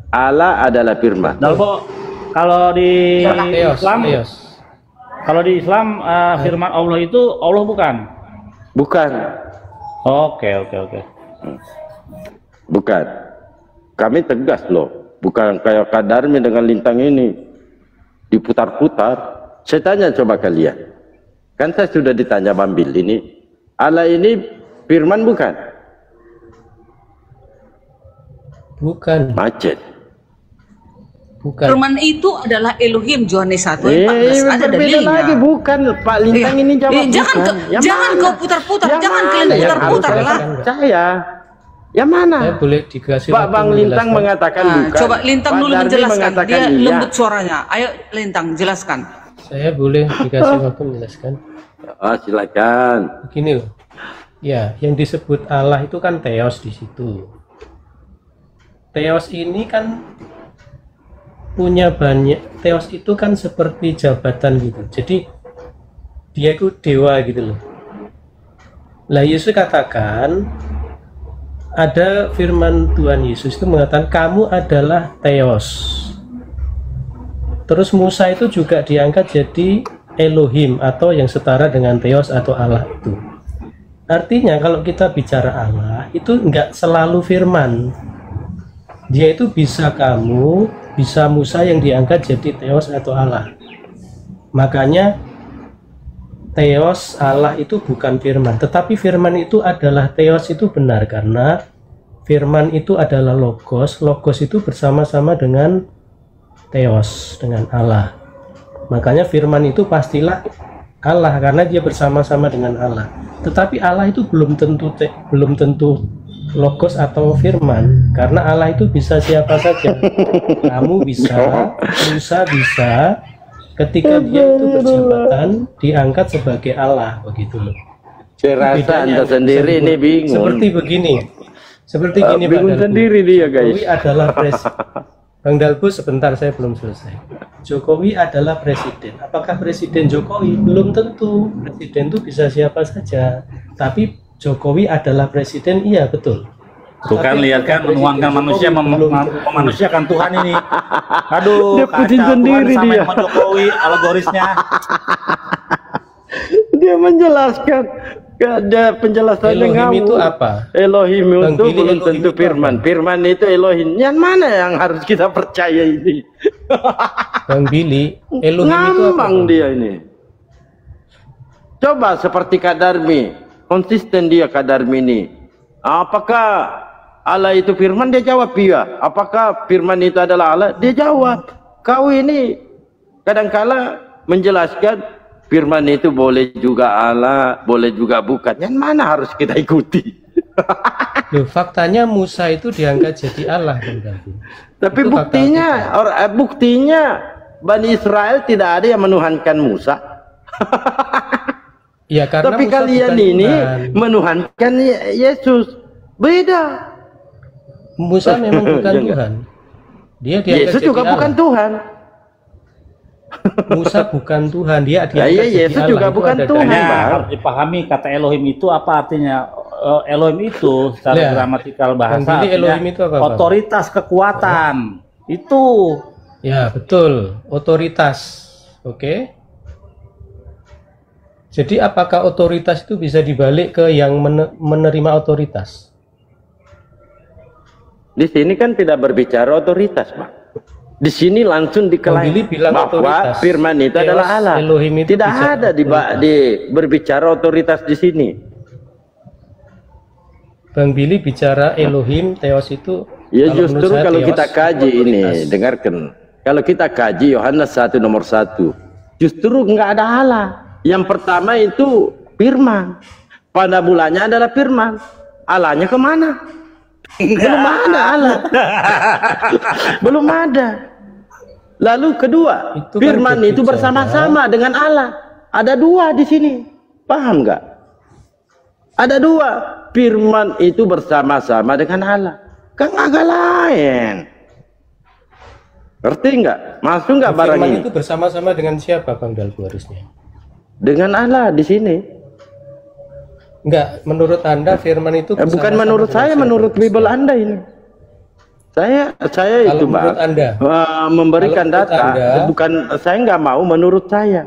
Allah adalah firman. Dalbo, kalau di Theos, Islam, Theos. kalau di Islam firman Allah itu Allah bukan? Bukan. Oke. Bukan. Kami tegas loh. Bukan kayak Kadarmi dengan lintang ini diputar-putar. Saya tanya coba kalian. Kan saya sudah ditanya Bambil ini. Allah ini firman bukan? Bukan. Macet. Bukan. Firman itu adalah Elohim, Yohanes 1 ayat 14 ada berbeda dalilnya. lagi, bukan Pak Lintang ini jawab jangan bukan. Yang jangan mana? kau putar-putar, Yang jangan mana? kalian Yang putar-putar harus lah. saya. Yang mana? Saya boleh dikasih Pak waktu Bang Lintang menjelaskan? mengatakan Nah, bukan. coba Lintang Pak dulu Darmi menjelaskan. mengatakan Dia iya. lembut suaranya. Ayo Lintang jelaskan. Saya boleh dikasih waktu menjelaskan? Oh, silakan. Begini loh. Ya, yang disebut Allah itu kan Theos di situ. Theos ini kan punya banyak. Theos itu kan seperti jabatan gitu. Jadi dia itu dewa gitu loh. Lah Yesus katakan, ada firman Tuhan Yesus itu mengatakan kamu adalah Theos. Terus Musa itu juga diangkat jadi Elohim atau yang setara dengan Theos atau Allah itu. Artinya kalau kita bicara Allah itu enggak selalu firman. Dia itu bisa kamu, bisa Musa yang diangkat jadi Theos atau Allah. Makanya Theos Allah itu bukan firman, tetapi firman itu adalah Theos itu benar karena firman itu adalah logos, logos itu bersama-sama dengan Theos, dengan Allah. Makanya firman itu pastilah Allah karena dia bersama-sama dengan Allah. Tetapi Allah itu belum tentu logos atau firman karena Allah itu bisa siapa saja. Kamu bisa, Musa bisa, ketika dia itu berjabatan diangkat sebagai Allah begitu loh. Saya rasa Anda sendiri ini bingung. Seperti begini. Seperti gini Pak bingung Dalbu. sendiri dia, guys. Jokowi adalah Bang Dalbu sebentar saya belum selesai. Jokowi adalah presiden. Apakah presiden Jokowi? Belum tentu. Presiden itu bisa siapa saja. Tapi Jokowi adalah presiden, iya betul. Tuh kan, lihat kan, menuangkan manusia, memanusiakan Tuhan ini. Aduh, Dia pusing kacau, sendiri Tuhan sama dia. sama Jokowi, alegorisnya. Dia menjelaskan. Ada penjelasannya Elohim itu ngawur. apa? Elohim Bang itu Billy, belum Elohim tentu itu firman. apa? Firman itu Elohim. Yang mana yang harus kita percaya ini? Bang Billy, Elohim itu apa? Ngambang Bang? dia ini. Coba seperti Kadarmi. Konsisten dia Kadarmi ini. Apakah Allah itu firman? Dia jawab iya. Apakah firman itu adalah Allah? Dia jawab. Kau ini kadangkala menjelaskan firman itu boleh juga Allah, boleh juga bukan. Yang mana harus kita ikuti? Loh, faktanya Musa itu diangkat jadi Allah Bang Dalbu. Tapi Itu buktinya, buktinya Bani Israel tidak ada yang menuhankan Musa. Ya karena Tapi Musa kalian bukan ini Tuhan. menuhankan Yesus. Beda. Musa memang bukan Jangan. Tuhan. Dia diangkat Yesus jadi juga Allah. bukan Tuhan. Musa bukan Tuhan, dia diangkat iya, jadi Yesus Allah. juga Itu bukan ada Tuhan. dalilnya. Hanya Bang. harus dipahami kata Elohim itu apa artinya. Elohim itu secara Ya. gramatikal bahasa Bang Billy, artinya Elohim itu apa, Bang? otoritas, kekuatan. Itu. Ya betul, otoritas. Oke. Jadi apakah otoritas itu bisa dibalik ke yang menerima otoritas? Di sini kan tidak berbicara otoritas, Pak. Di sini langsung Bang Billy diklaim bilang bahwa otoritas. firman itu Theos, adalah Allah. Elohim itu Tidak bisa ada di berbicara otoritas di sini. Bang Billy bicara Elohim, Theos itu. Ya kalau justru menurut saya kalau Theos kita kaji otoritas. ini, dengarkan. Kalau kita kaji Yohanes 1 nomor 1, justru nggak ada Allah. Yang pertama itu firman. Pada bulannya adalah firman. Allahnya kemana? Belum ada Allah. Belum ada. Lalu kedua, Itu kan firman itu berbicara. bersama-sama dengan Allah. Ada dua di sini. Paham nggak? Ada dua. Firman itu bersama-sama dengan Allah. Kan agak lain. Ngerti nggak? Masuk nggak barang Firman ini? itu bersama-sama dengan siapa Bang Dalbu harusnya? Dengan Allah di sini. Enggak, menurut Anda firman itu Bukan bersama-sama menurut dengan saya, siapa? menurut Bible Anda ini. Saya Kalau itu menurut Bang, Anda? memberikan Kalau menurut data, Anda? bukan saya nggak mau menurut saya.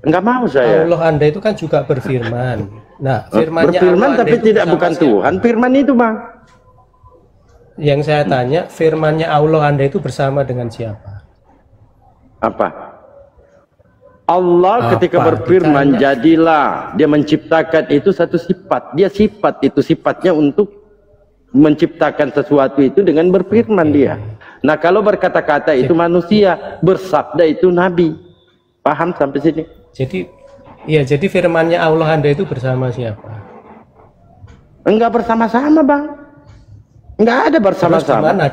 Nggak mau saya. Allah Anda itu kan juga berfirman. Nah, firmannya Berfirman Allah Anda tapi itu tidak bersama bukan siapa? Tuhan. Firman itu Bang. Yang saya tanya, firmannya Allah Anda itu bersama dengan siapa? Apa? Allah ketika Apa? berfirman, Ditanya. jadilah, dia menciptakan itu satu sifat. Dia sifat itu sifatnya untuk menciptakan sesuatu itu dengan berfirman dia. Nah, kalau berkata-kata itu manusia, bersabda itu nabi. Paham sampai sini? Jadi, ya, jadi firmannya Allah Anda itu bersama siapa? Enggak bersama-sama, Bang. Enggak ada Terus di bersama-sama. mana?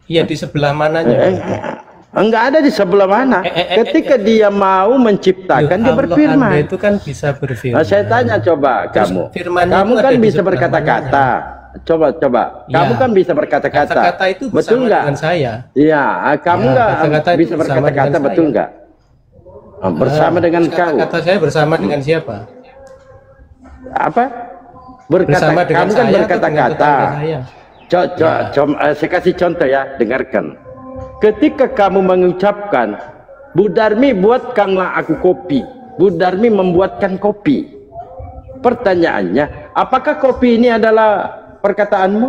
Iya, di sebelah mananya? Enggak ada di sebelah mana. Ketika dia mau menciptakan, dia Allah berfirman. Anda itu kan bisa berfirman. Nah, saya tanya coba Terus kamu. firmannya Kamu itu kan ada di bisa sebelah berkata-kata. Coba. Ya. Kamu kan bisa berkata-kata. Kata-kata itu Betul bersama enggak? dengan saya. Iya, kamu Ya, enggak kata-kata itu bisa bersama berkata-kata, dengan betul saya. enggak? Bersama dengan Terus kau. kata-kata saya bersama dengan siapa? Apa? Bersama dengan Kamu kan saya atau dengan berkata-kata. tetangga saya? Saya kasih contoh ya, dengarkan. Ketika kamu mengucapkan, Bu Darmi buatkanlah aku kopi. Bu Darmi membuatkan kopi. Pertanyaannya, apakah kopi ini adalah perkataanmu?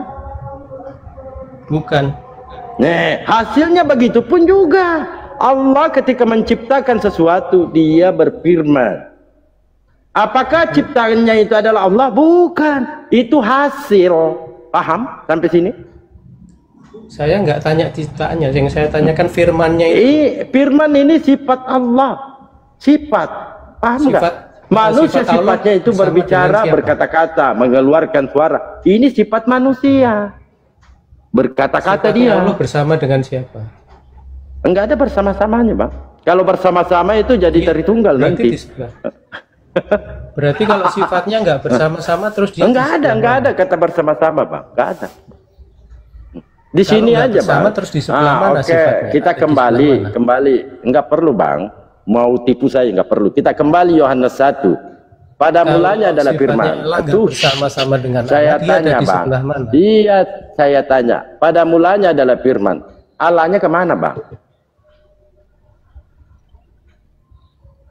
Bukan. Nih, hasilnya begitu pun juga. Allah ketika menciptakan sesuatu, dia berfirman. Apakah ciptaannya itu adalah Allah? Bukan. Itu hasil. Paham sampai sini? Saya nggak tanya ciptaannya, yang saya tanyakan firmannya itu. Firman ini sifat Allah. Sifat. Paham nggak? Sifat- Manusia sifat Allah sifatnya itu bersama berbicara, dengan siapa? berkata-kata, mengeluarkan suara. Ini sifat manusia. Berkata-kata Sifatnya dia. Allah bersama dengan siapa? Enggak ada bersama-samanya, Bang. Kalau bersama-sama itu jadi Tritunggal Berarti nanti. di sebelah. Berarti kalau sifatnya nggak bersama-sama terus dia Enggak ada kata bersama-sama, Bang. Enggak ada. Di Kalau sini nggak aja, bersama, Bang. terus di sebelah mana Oke, sifatnya? kita Ada di kembali. sebelah mana? Enggak perlu, Bang. Mau tipu saya enggak perlu. Kita kembali Yohanes 1. Pada Kalau mulanya adalah sifatnya firman. Allah nggak Aduh, bersama-sama dengan saya Allah, dia ada tanya, di Bang. sebelah mana? Iya, saya tanya. Pada mulanya adalah firman. Allahnya kemana, Bang?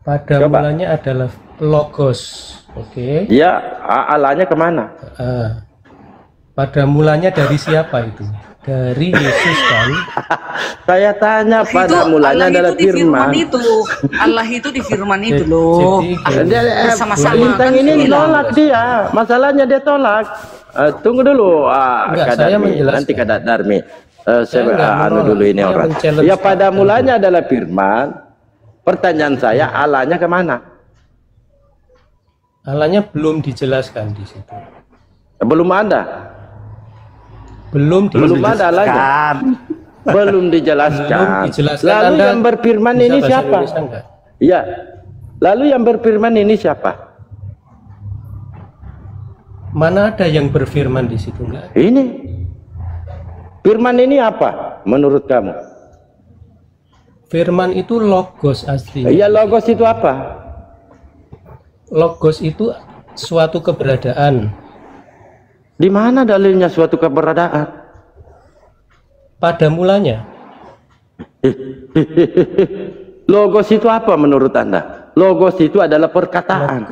Pada Coba. mulanya adalah logos. Oke. Ya, Allahnya kemana? Pada mulanya dari siapa itu? Dari Yesus kan? Saya tanya pada mulanya Allah adalah itu di firman firman. itu. Allah itu di firman itu loh. Jadi, Bersama-sama Bintang kan ini sudah. tolak dia, masalahnya dia tolak. Tunggu dulu, Enggak, Kak saya Darmi. menjelaskan. Nanti Kak Darmi. Saya enggak anu menolak, dulu ini saya orang. men-challenge Ya pada Kak mulanya adalah firman. Pertanyaan saya, Allahnya kemana? Allahnya belum dijelaskan di situ. Belum ada. Belum ada Allahnya. Belum dijelaskan. Belum dijelaskan. Lalu Anda yang berfirman bisa ini bahasa siapa? Indonesia enggak? Iya. Lalu yang berfirman ini siapa? Mana ada yang berfirman di situ enggak? Ini. Firman ini apa menurut kamu? Firman itu logos aslinya. Ya logos itu apa? Logos itu suatu keberadaan. Di mana dalilnya suatu keberadaan? Pada mulanya. Logos itu apa menurut Anda? Logos itu adalah perkataan.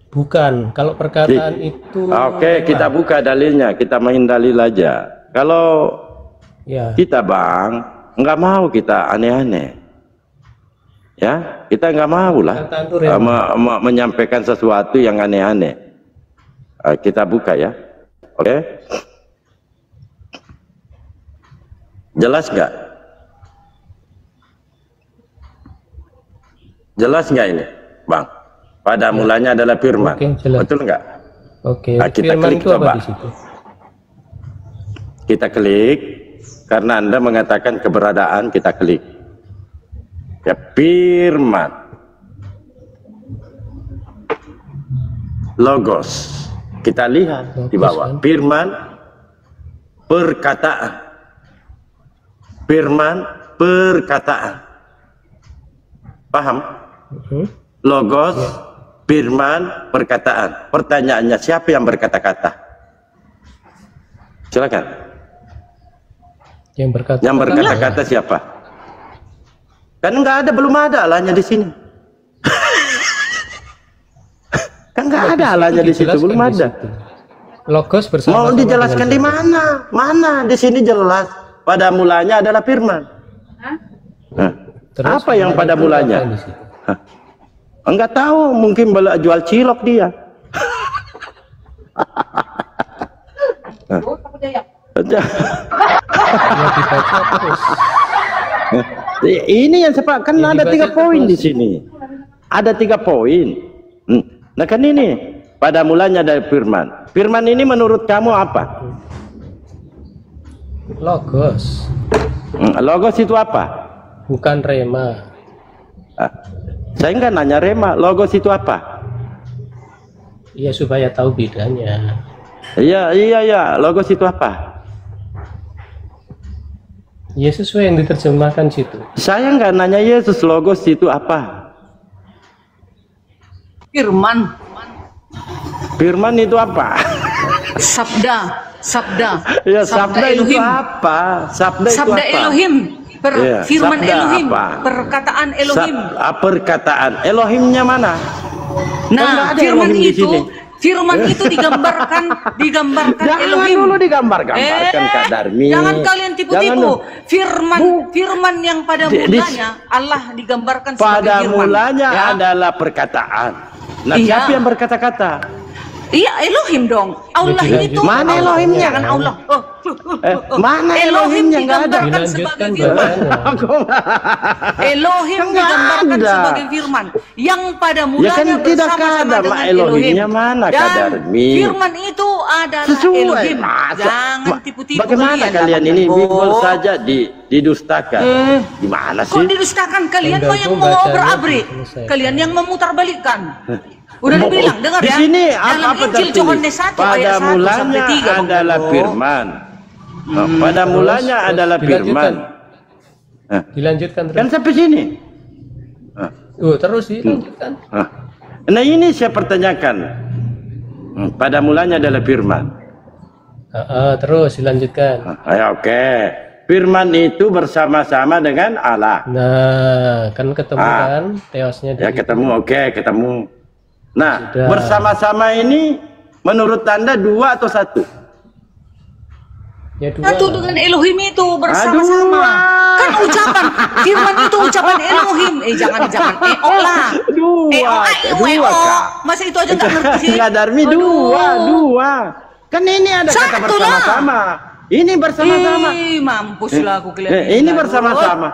Bukan. Kalau perkataan itu. Oke, kita buka dalilnya. Kita main dalil aja. Kalau Ya. kita, Bang, nggak mau kita aneh-aneh. Ya, kita nggak mau lah Perkataan itu real. menyampaikan sesuatu yang aneh-aneh. Kita buka ya. Oke. Jelas nggak? Jelas nggak ini, Bang? Pada mulanya adalah firman. Oke, jelas. Betul nggak? Oke. Nah, kita Firman klik itu apa coba. di situ? Kita klik karena Anda mengatakan keberadaan, kita klik. Ya, firman. Logos. Kita lihat di Logos, bawah. kan? Firman, perkataan. Firman, perkataan. Paham? Logos, firman, perkataan. Pertanyaannya, siapa yang berkata-kata? Silakan. Yang berkata. Yang berkata-kata siapa? Kan nggak ada, belum ada Allahnya di sini. Kan nggak ada Allahnya di situ, belum ada. Logos bersama. Mau dijelaskan di mana? Mana? Di sini jelas. Pada mulanya adalah firman. Nah, apa yang pada mulanya? Enggak tahu, mungkin jual cilok dia. Ini yang sepak kan ada 3 poin di sini. Ada 3 poin. Nah kan ini pada mulanya ada firman. Firman ini menurut kamu apa? Logos. Logos itu apa? Bukan rema. Saya enggak nanya rema. Logos itu apa? Iya, supaya tahu bedanya. Iya. Logos itu apa? Ya sesuai yang diterjemahkan situ. Saya enggak nanya Yesus, logos itu apa? Firman. Firman itu apa? Sabda. Ya, sabda itu apa? Sabda itu apa? Elohim. Firman sabda Elohim. apa? Perkataan Elohim. Perkataan Elohimnya mana? Nah, Kan firman Elohim di itu, sini. firman itu digambarkan Jangan Elohim. dulu digambar-gambarkan Kak Darmi. Jangan kalian tipu-tipu. Firman yang pada mulanya Allah digambarkan sebagai pada firman. mulanya Ya. adalah perkataan. Nah, Iya. siapa yang berkata-kata? Iya, Elohim dong. Allah Ya, itu mana Elohimnya? Jangan Allah. Mana Elohim Elohimnya? Nggak ada. digambarkan sebagai Dilanjutkan firman. Elohim Nggak digambarkan ada. sebagai firman yang pada Ya mulanya kan tidak bersama-sama ada, dengan Mak, Elohimnya Elohim. mana, Kak Dan Darmi? firman itu adalah Sesuai. Elohim. Masa? Jangan tipu-tipu Bagaimana kalian ini Bible saja didustakan? Gimana Kok sih? didustakan? Kalian mah yang Tergantung mau bacanya, berabrik. selesai. Kalian yang memutarbalikkan. Udah dibilang, dengar Di ya. sini Dalam apa Injil tertulis? Yohanes 1 Pada ayat 1 sampai mulanya 3. Bang adalah Dago. firman. Pada mulanya terus adalah firman. Dilanjutkan terus. Kan sampai sini. Terus dilanjutkan. Nah ini saya pertanyakan. Pada mulanya adalah firman. Terus dilanjutkan. Oke. Firman itu bersama-sama dengan Allah. Nah, kan ketemu kan teosnya Ya di ketemu, oke, ketemu. Nah, Sudah. bersama-sama ini menurut Anda 2 atau 1? ya dua. Satu dengan Elohim itu bersama-sama. Kan ucapan firman itu ucapan Elohim. Jangan lah. Dua, Kak. Masa itu aja nggak ngerti sih? Kak Darmi, dua. Kan ini ada kata Satu lah. bersama-sama. Ini bersama-sama. Mampus lah aku kelihatan. Ini bersama-sama.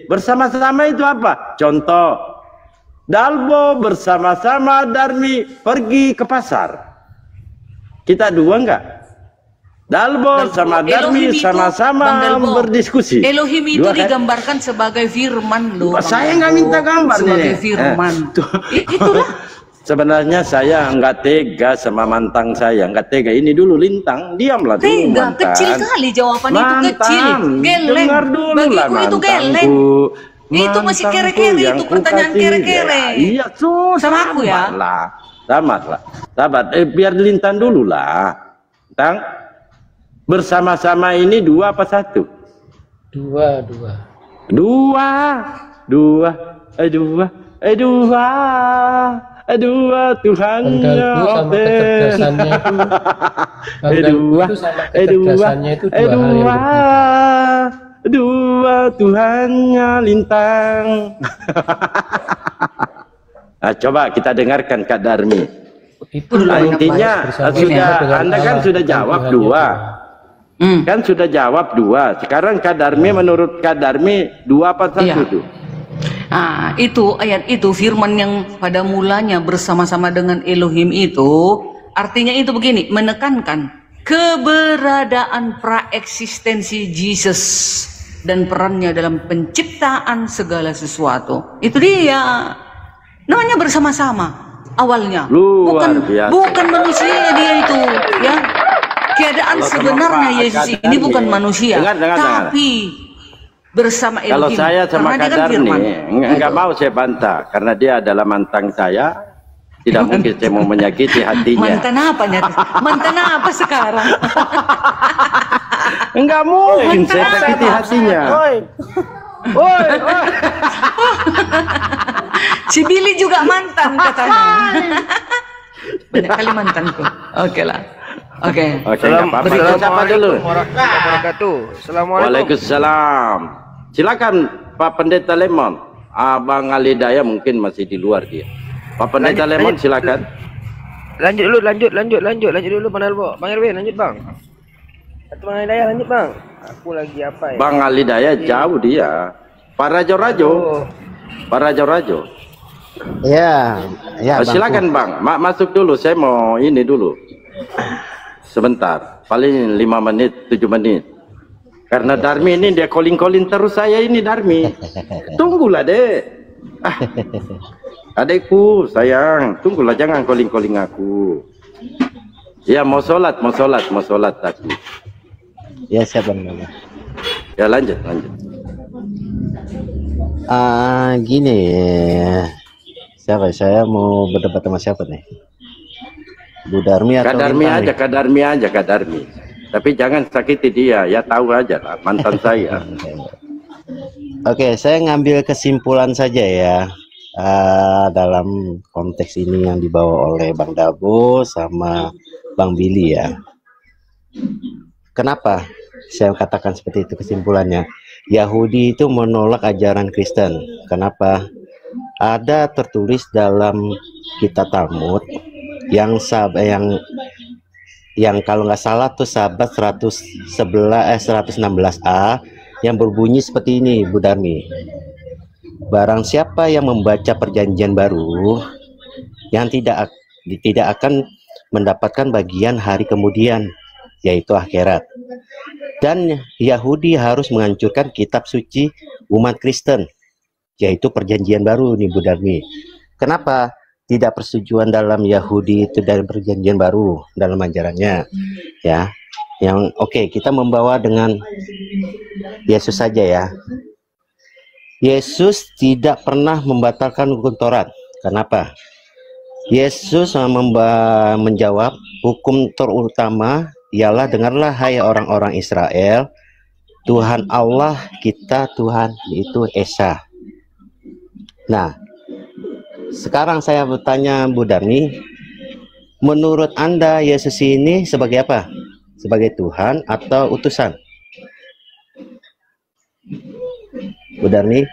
Bersama-sama itu apa? Contoh, Dalbo bersama-sama Darmi pergi ke pasar. Kita 2 enggak? Dalbo sama Darmi Elohim itu, sama-sama Bang Dalbo, berdiskusi. Elohim itu 2 kan? digambarkan sebagai firman loh. Bang Saya Dalbo. nggak minta gambar sebagai nih. firman. Itulah. Sebenarnya saya nggak tega sama mantan saya, nggak tega. Ini dulu Lintang, diamlah dulu Tega, mantan. kecil kali jawaban itu kecil. Geleng. Dengar dulu Bagiku lah itu geleng. Itu masih Mantanku kere-kere, yang itu pertanyaan kukasih. kere-kere. Iya, Sama aku ya. Sabar lah. Sabar. Biar Lintang dulu lah. Lintang, bersama-sama ini 2 apa 1? Dua. Tuhannya. Bang Dalbo sama kecerdasannya itu. Bang Dalbo itu sama kecerdasannya itu dua hal yang berbeda. Dua Tuhannya Lintang. Nah, coba kita dengarkan Kak Darmi. Itu Nah, intinya Anda kan sudah jawab 2. Kan sudah jawab 2. Sekarang Kak Darmi, menurut Kak Darmi 2 apa 1 Iya. tuh? Nah, itu ayat itu firman yang pada mulanya bersama-sama dengan Elohim itu artinya itu begini, menekankan keberadaan praeksistensi Yesus dan perannya dalam penciptaan segala sesuatu. Itu dia. Namanya bersama-sama awalnya. Luar biasa. Bukan manusia dia itu, ya. Keadaan Kalau sama sebenarnya Pak Yesus Kak ini Darmi, bukan manusia, dengar. tapi bersama Elohim. Kalau saya sama Karena dia Kak kan Darmi firman. nggak mau saya bantah karena dia adalah mantan saya. Tidak mungkin saya mau menyakiti hatinya. Mantan apa nyata? Mantan apa sekarang? Enggak mungkin saya sakiti hatinya. Si Billy juga mantan katanya. Banyak kali mantanku. Oke lah. Oke. Oke, enggak apa-apa. Kita sapa dulu. Warahmatullahi wabarakatuh. Assalamualaikum. Waalaikumsalam. Silakan Pak Pendeta Lemon. Abang Alidaya mungkin masih di luar dia. Pak Pendeta Lemon silakan. Lanjut dulu Bang Albo. Bang Erwin lanjut Bang. Atau Bang Hidayah lanjut Bang. Aku lagi apa ya? Bang Alidaya jauh dia. Pak Rajo-Rajo. Pak Rajo-Rajo. Ya, Silakan Bang. Masuk dulu. Saya mau ini dulu. Sebentar. Paling 5 menit, 7 menit. Karena Darmi ini dia calling terus saya ini Darmi. Tunggulah dek. Adekku sayang, tunggulah jangan calling aku. Ya mau sholat tadi. ya siapa Ya lanjut. Gini, siapa? Saya mau berdebat sama siapa nih? Bu Darmi atau Kak Darmi. Tapi jangan sakiti dia, ya tahu aja lah, mantan saya. Oke, saya ngambil kesimpulan saja ya. Dalam konteks ini yang dibawa oleh Bang Dabo sama Bang Billy ya. Kenapa saya katakan seperti itu kesimpulannya? Yahudi itu menolak ajaran Kristen. Kenapa? Ada tertulis dalam kitab Talmud yang kalau nggak salah tuh Sabat 116a yang berbunyi seperti ini, Bu Darmi. Barang siapa yang membaca perjanjian baru yang tidak akan mendapatkan bagian hari kemudian, yaitu akhirat. Dan Yahudi harus menghancurkan kitab suci umat Kristen, yaitu perjanjian baru nih Bu Darmi. Kenapa tidak persetujuan dalam Yahudi itu dari perjanjian baru dalam ajarannya ya? Yang oke, kita membawa dengan Yesus saja ya. Yesus tidak pernah membatalkan hukum Taurat. Kenapa? Yesus menjawab, hukum terutama ialah, dengarlah hai orang-orang Israel, Tuhan Allah kita Tuhan itu Esa. Nah, sekarang saya bertanya Bu Darmi, menurut Anda Yesus ini sebagai apa? Sebagai Tuhan atau utusan? Bu Darmi?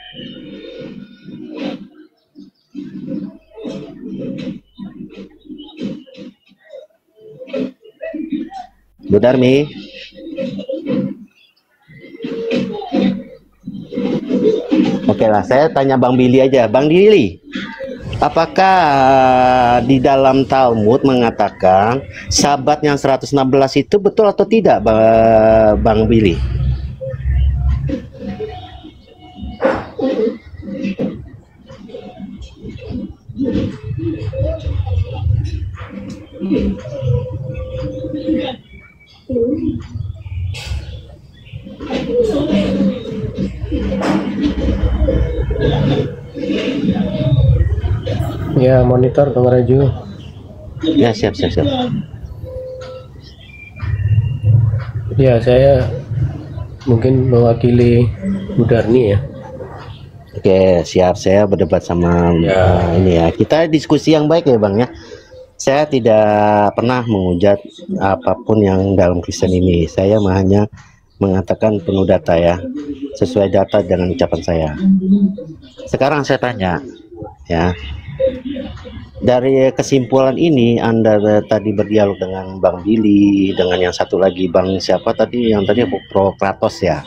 Bu Darmi? Oke lah, saya tanya Bang Billy aja. Bang Billy, apakah di dalam Talmud mengatakan Sabat yang 116 itu betul atau tidak, Bang Billy? Ya, monitor Bang Raju. Ya, siap. Ya, saya mungkin mewakili Bu Darmi ya. Oke, siap. Saya berdebat sama ini ya. Kita diskusi yang baik ya, Bang ya. Saya tidak pernah menghujat apapun yang dalam Kristen ini. Saya hanya mengatakan penuh data ya, sesuai data dengan ucapan saya. Sekarang saya tanya ya, dari kesimpulan ini Anda tadi berdialog dengan Bang Billy, dengan yang satu lagi Bang siapa tadi, yang tadi Prokratos ya,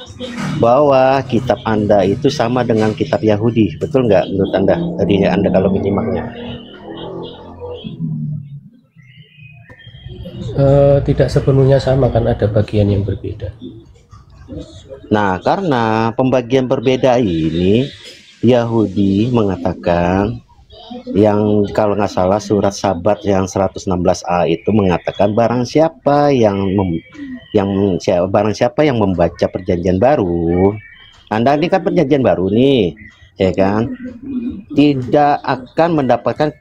bahwa kitab Anda itu sama dengan kitab Yahudi, betul nggak menurut Anda? Tadi Anda kalau menyimaknya. Tidak sepenuhnya sama, kan ada bagian yang berbeda. Nah, karena pembagian berbeda ini, Yahudi mengatakan, yang kalau nggak salah surat Sabat yang 116a itu mengatakan barang siapa yang membaca perjanjian baru, Anda ini kan perjanjian baru nih, ya kan, tidak akan mendapatkan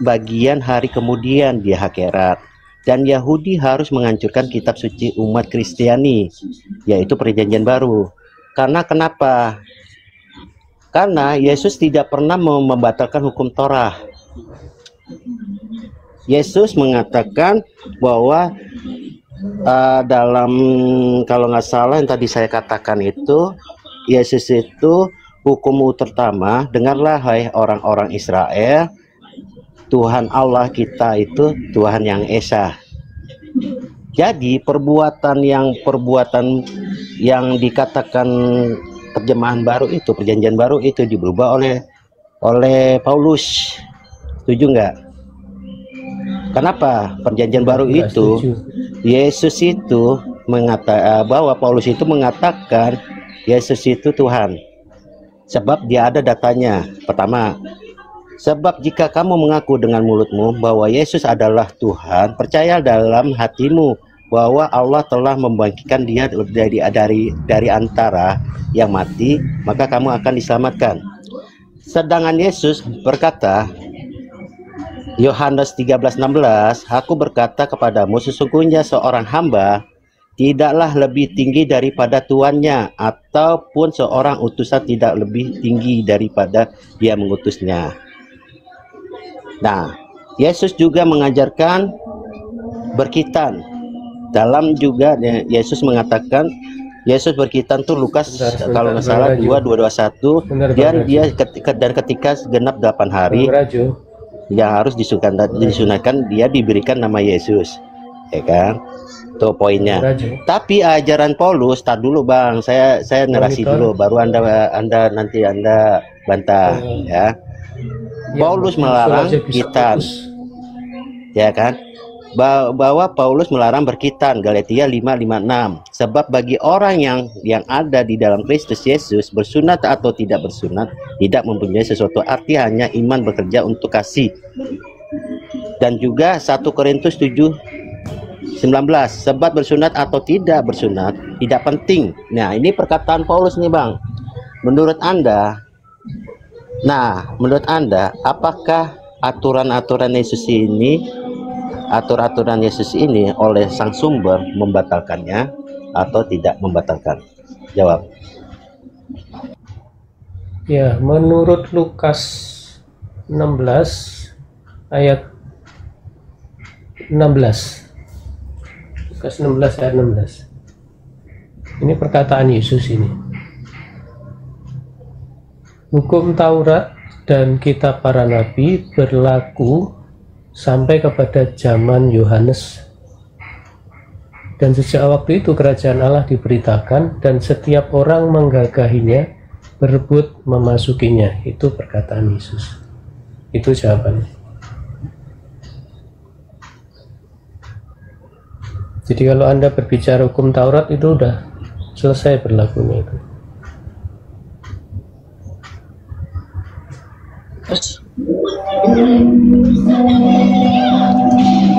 bagian hari kemudian di akhirat. Dan Yahudi harus menghancurkan kitab suci umat Kristiani, yaitu Perjanjian Baru. Karena kenapa? Karena Yesus tidak pernah membatalkan hukum Torah. Yesus mengatakan bahwa dalam, kalau nggak salah yang tadi saya katakan itu, Yesus itu hukum pertama, dengarlah hai orang-orang Israel, Tuhan Allah kita itu Tuhan yang Esa. Jadi perbuatan yang dikatakan terjemahan baru itu, Perjanjian Baru itu diubah oleh Paulus. Setuju nggak? Kenapa? Perjanjian Baru itu Yesus itu bahwa Paulus itu mengatakan Yesus itu Tuhan. Sebab dia ada datanya. Pertama, sebab jika kamu mengaku dengan mulutmu bahwa Yesus adalah Tuhan, percaya dalam hatimu bahwa Allah telah membangkitkan dia dari antara yang mati, maka kamu akan diselamatkan. Sedangkan Yesus berkata, Yohanes 13:16, aku berkata kepadamu, sesungguhnya seorang hamba tidaklah lebih tinggi daripada tuannya, ataupun seorang utusan tidak lebih tinggi daripada dia mengutusnya. Nah, Yesus juga mengajarkan berkitan. Dalam juga Yesus mengatakan, Yesus berkitan tuh Lukas kalau nggak salah 2:21, dan ketika genap 8 hari yang harus disunahkan, dia diberikan nama Yesus, ya kan? Tuh poinnya. Tapi ajaran Paulus, tar dulu Bang, saya narasi dulu, baru anda nanti bantah, ya. Paulus melarang berkitan, ya kan? Bahwa Paulus melarang berkitan, Galatia 5:5-6. Sebab bagi orang yang ada di dalam Kristus Yesus, bersunat atau tidak bersunat tidak mempunyai sesuatu arti, hanya iman bekerja untuk kasih. Dan juga 1 Korintus 7:19, sebab bersunat atau tidak bersunat tidak penting. Nah, ini perkataan Paulus nih Bang. Menurut Anda, apakah aturan-aturan Yesus ini oleh sang sumber membatalkannya atau tidak membatalkan? Jawab. Ya, menurut Lukas 16 ayat 16. Lukas 16 ayat 16. Ini perkataan Yesus ini. Hukum Taurat dan kitab para nabi berlaku sampai kepada zaman Yohanes. Dan sejak waktu itu kerajaan Allah diberitakan dan setiap orang menggagahinya, berebut memasukinya. Itu perkataan Yesus. Itu jawabannya. Jadi kalau Anda berbicara hukum Taurat itu udah selesai berlakunya itu.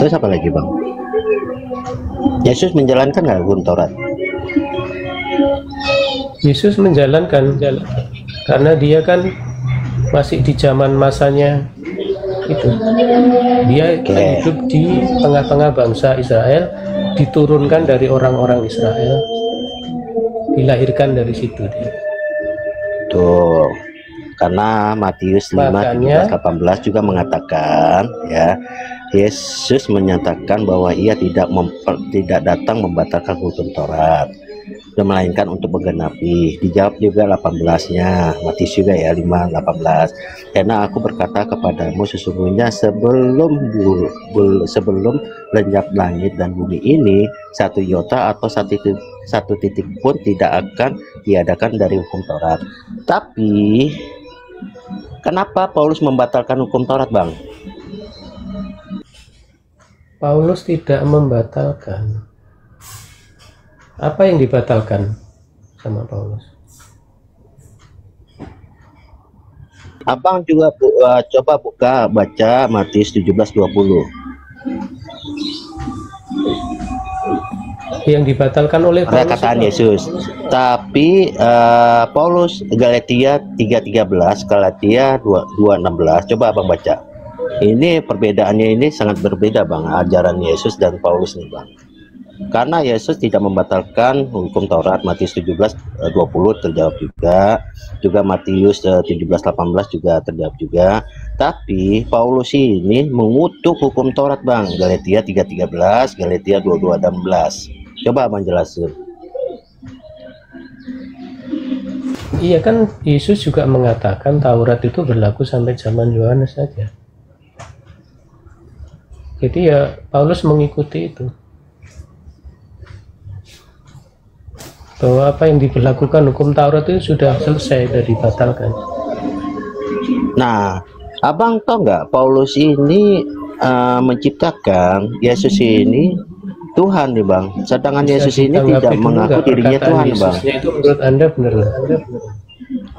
Terus apa lagi Bang? Yesus menjalankan nggak hukum Taurat? Yesus menjalankan, karena dia kan masih di zaman masanya itu. Dia hidup di tengah-tengah bangsa Israel, diturunkan dari orang-orang Israel, dilahirkan dari situ dia. Tuh. Karena Matius 5:17-18 juga mengatakan, ya, Yesus menyatakan bahwa ia tidak datang membatalkan hukum Taurat, melainkan untuk menggenapi. Dijawab juga 18-nya, Matius juga ya 5:18. Karena aku berkata kepadamu, sesungguhnya sebelum lenyap langit dan bumi ini, satu iota atau satu titik pun tidak akan diadakan dari hukum Taurat. Tapi kenapa Paulus membatalkan hukum Taurat, Bang? Paulus tidak membatalkan. Apa yang dibatalkan sama Paulus? Abang juga coba baca Matius 17:20. Yang dibatalkan oleh Paulus, perkataan Yesus. Tapi Paulus, Galatia 3:13, Galatia 2:16. Coba Abang baca. Ini perbedaannya ini sangat berbeda bang, ajaran Yesus dan Paulus nih bang. Karena Yesus tidak membatalkan hukum Taurat, Matius 17:20 terjawab juga Matius 17:18 juga terjawab juga. Tapi Paulus ini mengutuk hukum Taurat bang, Galatia 3:13, Galatia 22:16. Coba abang jelasin. Iya kan, Yesus juga mengatakan Taurat itu berlaku sampai zaman Yohanes saja. Jadi ya Paulus mengikuti itu. Bahwa apa yang diberlakukan hukum Taurat itu sudah selesai, sudah dibatalkan. Nah, abang tahu nggak Paulus ini menciptakan Yesus ini Tuhan nih bang. Sedangkan Bisa Yesus ini tidak ditanggapi dulu mengaku nggak dirinya perkataan Tuhan bang. Yesusnya itu menurut Anda benar nggak?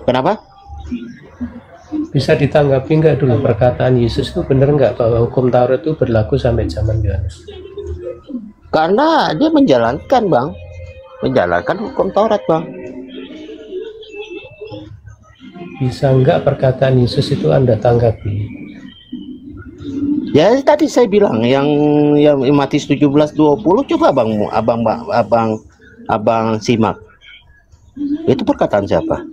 Kenapa? Bisa ditanggapi nggak dulu perkataan Yesus itu benar nggak bahwa hukum Taurat itu berlaku sampai zaman Yohanes? Karena dia menjalankan bang, menjalankan hukum Taurat bang. Bisa nggak perkataan Yesus itu Anda tanggapi? Ya tadi saya bilang yang Matius 17:20, coba abang simak. Itu perkataan siapa?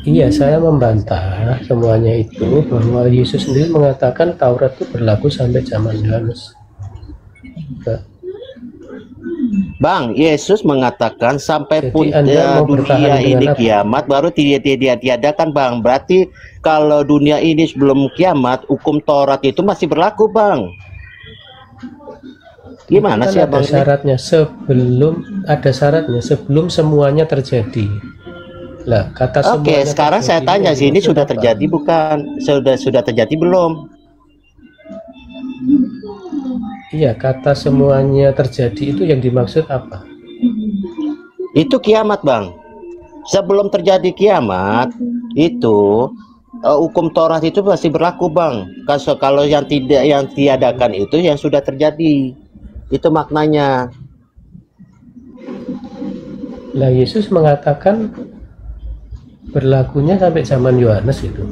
Iya, saya membantah semuanya itu bahwa Yesus sendiri mengatakan Taurat itu berlaku sampai zaman Yohanes. Enggak. Bang, Yesus mengatakan sampai Jadi pun Anda mau dunia bertahan ini dengan apa? kiamat baru tiadakan bang. Berarti kalau dunia ini sebelum kiamat hukum Taurat itu masih berlaku bang. Gimana Kan sih ada abang ini? syaratnya sebelum semuanya terjadi. Lah, kata Oke, semuanya sekarang saya terjadi tanya ini sih, ini maksud sudah apa? terjadi bukan? Sudah terjadi belum? Iya, kata semuanya terjadi itu yang dimaksud apa? Itu kiamat bang. Sebelum terjadi kiamat itu hukum Taurat itu masih berlaku bang. Kalau yang tiadakan itu yang sudah terjadi. Itu maknanya. Lah, Yesus mengatakan berlakunya sampai zaman Yohanes itu.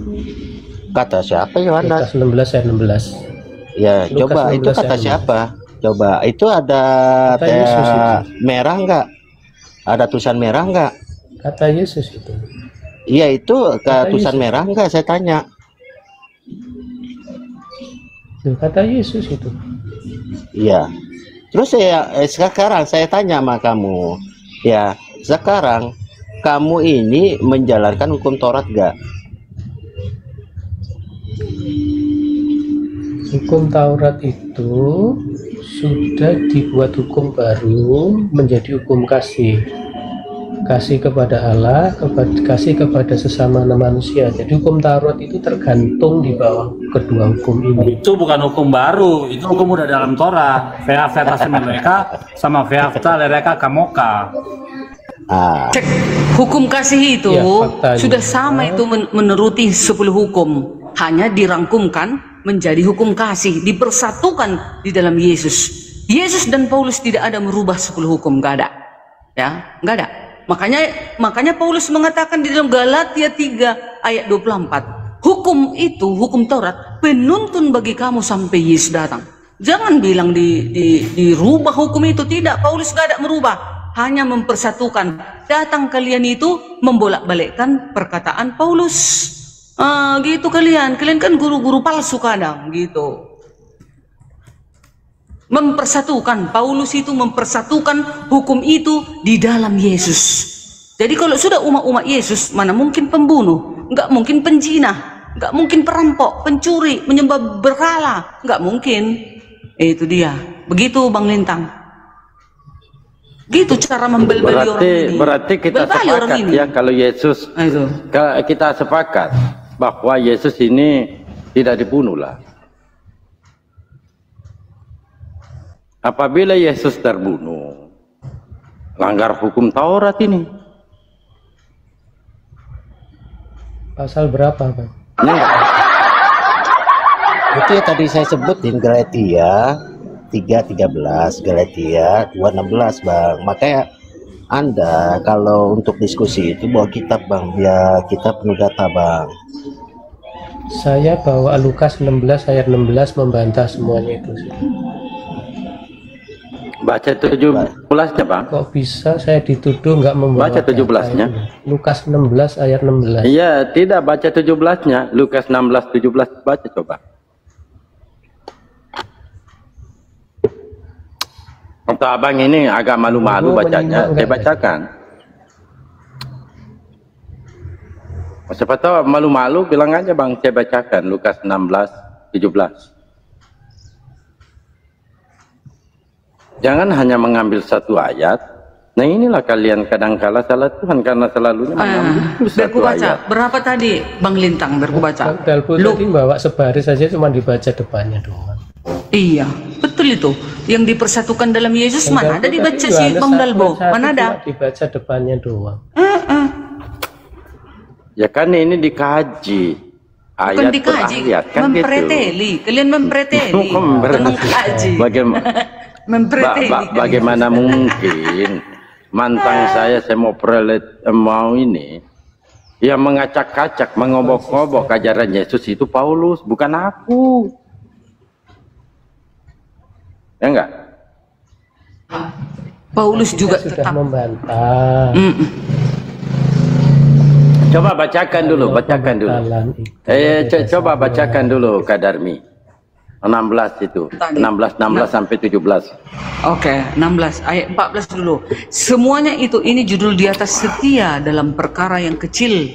Kata siapa Yohanes? Lukas 16 ayat 16. Ya, Lukas coba 16 itu kata ayat 16. siapa? Coba itu ada Kata Yesus itu. merah nggak? Ada tulisan merah nggak? Kata Yesus itu. Iya itu Kata tulisan Yesus. merah nggak? Saya tanya. Tuh, kata Yesus itu. Iya. Terus sekarang saya tanya sama kamu, ya sekarang kamu ini menjalankan hukum Taurat nggak? Hukum Taurat itu sudah dibuat hukum baru menjadi hukum kasih kepada Allah, kasih kepada sesama manusia. Jadi hukum Taurat itu tergantung di bawah kedua hukum ini. Itu bukan hukum baru, itu hukum udah dalam Torah. Ve'afta mereka sama ve'afta lereka kamoka. Ah, Cek hukum kasih itu Ya, faktanya. sudah sama itu menuruti 10 hukum, hanya dirangkumkan menjadi hukum kasih, dipersatukan di dalam Yesus. Yesus dan Paulus tidak ada merubah 10 hukum, nggak ada, ya, nggak ada. Makanya Paulus mengatakan di dalam Galatia 3 ayat 24, hukum itu, hukum Taurat, penuntun bagi kamu sampai Yesus datang. Jangan bilang dirubah hukum itu, tidak. Paulus nggak ada merubah, hanya mempersatukan. Datang kalian itu membolak-balikkan perkataan Paulus. Gitu kalian kan guru-guru palsu kadang gitu. Mempersatukan, Paulus itu mempersatukan hukum itu di dalam Yesus. Jadi kalau sudah umat-umat Yesus, mana mungkin pembunuh, nggak mungkin penjinah, nggak mungkin perampok, pencuri, menyembah berhala, nggak mungkin. Itu dia. Begitu Bang Lintang. Gitu cara membelbeli orang ini. Berarti kita Belbali orang sepakat ini. ya kalau Yesus, Itu. kita sepakat bahwa Yesus ini tidak dibunuh lah. Apabila Yesus terbunuh, langgar hukum Taurat ini. Pasal berapa, Bang? itu ya tadi saya sebutin Galatia 3:13, Galatia 2:16 bang. Makanya Anda kalau untuk diskusi itu bawa kitab bang, ya kita penuh data bang. Saya bawa Lukas 16 ayat 16 membantah semuanya itu. Baca 17-nya, Bang. Kok bisa saya dituduh nggak membawa Baca 17-nya. Lukas 16 ayat 16. Iya, tidak baca 17-nya. Lukas 16 17 baca coba. Untuk abang ini agak malu-malu bacanya, saya bacakan. Siapa tahu malu-malu, bilang aja Bang, saya bacakan Lukas 16 17. Jangan hanya mengambil satu ayat. Nah inilah kalian kadang-kala salah Tuhan karena selalunya mengambil satu baca. ayat. Berapa tadi Bang Lintang baca? Dalpo tadi bawa sebaris saja cuma dibaca depannya doang. Iya, betul itu. Yang dipersatukan dalam Yesus mana ada dibaca si Bang Dalbo? Mana ada? Dibaca depannya doang. Ya kan ini dikaji. Bukan Ayat dikaji, per ayat, kan mempreteli. gitu. Kalian mempreteli. Bukan mengkaji. Bagaimana mungkin mantan saya mau ini yang mengacak-acak, mengobok-obok ajaran Yesus itu Paulus, bukan aku. Ya enggak? Paulus juga sudah tetap membantah. Coba bacakan dulu. Coba bacakan dulu Kak Darmi. 16 itu. 16 sampai 17. Oke, 16 ayat 14 dulu. Semuanya ini judul di atas setia dalam perkara yang kecil,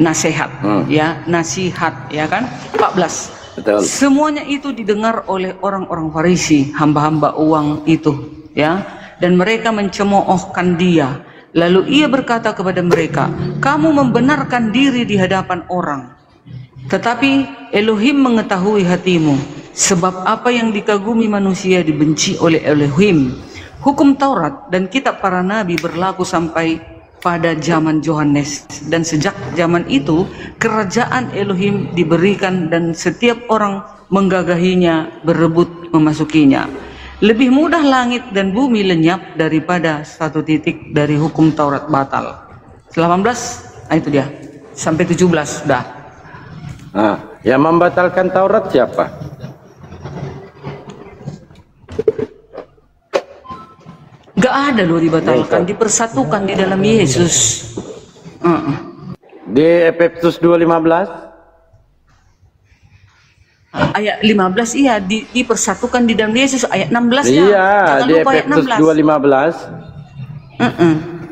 nasihat, ya, nasihat, ya kan? 14. Betul. Semuanya itu didengar oleh orang-orang Farisi, hamba-hamba uang itu, ya, dan mereka mencemoohkan dia. Lalu ia berkata kepada mereka, kamu membenarkan diri di hadapan orang, tetapi Elohim mengetahui hatimu, sebab apa yang dikagumi manusia dibenci oleh Elohim. Hukum Taurat dan kitab para nabi berlaku sampai pada zaman Yohanes, dan sejak zaman itu kerajaan Elohim diberikan dan setiap orang menggagahinya, berebut memasukinya. Lebih mudah langit dan bumi lenyap daripada satu titik dari hukum Taurat batal. 18, itu dia. Sampai 17 sudah. Nah, yang membatalkan Taurat siapa? Gak ada loh dibatalkan, dipersatukan di dalam Yesus. Di Efesus 2:15. Ayat 15 iya dipersatukan di dalam Yesus. Ayat 16 ya. Iya, jangan di lupa ayat Efesus 2:15.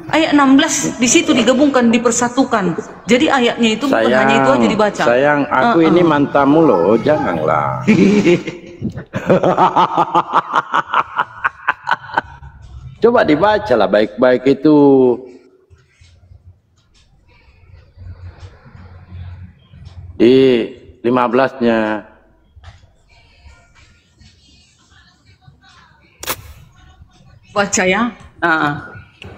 Ayat 16 di situ digabungkan, dipersatukan. Jadi ayatnya itu bukan hanya itu aja dibaca. Sayang, aku ini mantamu loh, janganlah. Coba dibacalah baik-baik itu. Di 15-nya. Baca ya.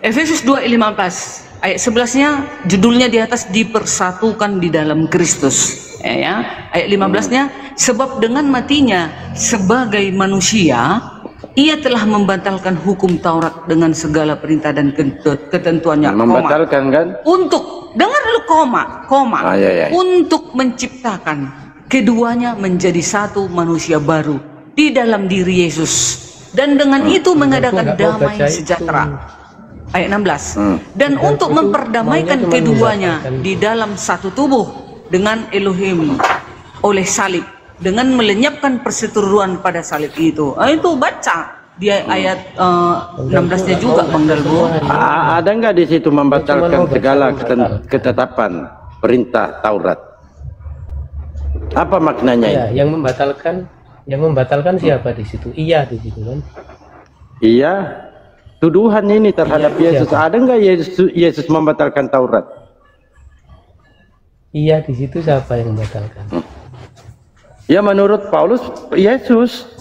Efesus 2:15 ayat 11-nya judulnya di atas dipersatukan di dalam Kristus. Ya. Ayat 15-nya sebab dengan matinya sebagai manusia ia telah membatalkan hukum Taurat dengan segala perintah dan ketentuannya. Membatalkan kan? Untuk dengar dulu koma. Untuk menciptakan keduanya menjadi satu manusia baru di dalam diri Yesus. Dan dengan itu mengadakan damai sejahtera. Ayat 16. Dan untuk memperdamaikan keduanya di dalam satu tubuh dengan Elohim oleh salib, dengan melenyapkan perseteruan pada salib itu. Itu baca di ayat 16-nya juga Bang Dalbo. Ada nggak di situ membatalkan segala ketetapan perintah Taurat? Apa maknanya Ya, ini? yang membatalkan siapa di situ? Iya di situ kan? Iya, tuduhan ini terhadap Yesus. Siapa? Ada nggak Yesus membatalkan Taurat? Iya di situ siapa yang membatalkan? Ya menurut Paulus, Yesus.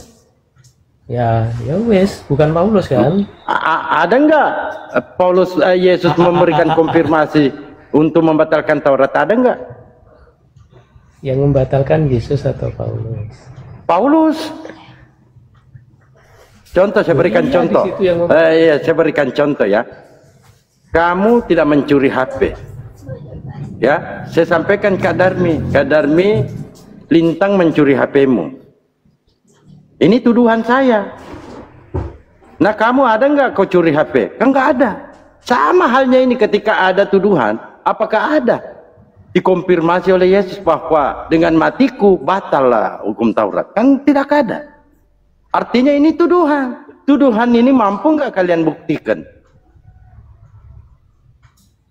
Ya wes, bukan Paulus kan? Ada nggak Yesus memberikan konfirmasi untuk membatalkan Taurat? Ada nggak? Yang membatalkan Yesus atau Paulus? Paulus. Contoh, saya berikan contoh. Saya berikan contoh ya. Kamu tidak mencuri HP. Ya, saya sampaikan Kak Darmi, Lintang mencuri HP-mu. Ini tuduhan saya. Nah, kamu ada nggak kau curi HP? Kan nggak ada. Sama halnya ini ketika ada tuduhan, apakah ada? Dikonfirmasi oleh Yesus bahwa dengan matiku batallah hukum Taurat. Kan tidak ada. Artinya ini tuduhan. Tuduhan ini mampu nggak kalian buktikan?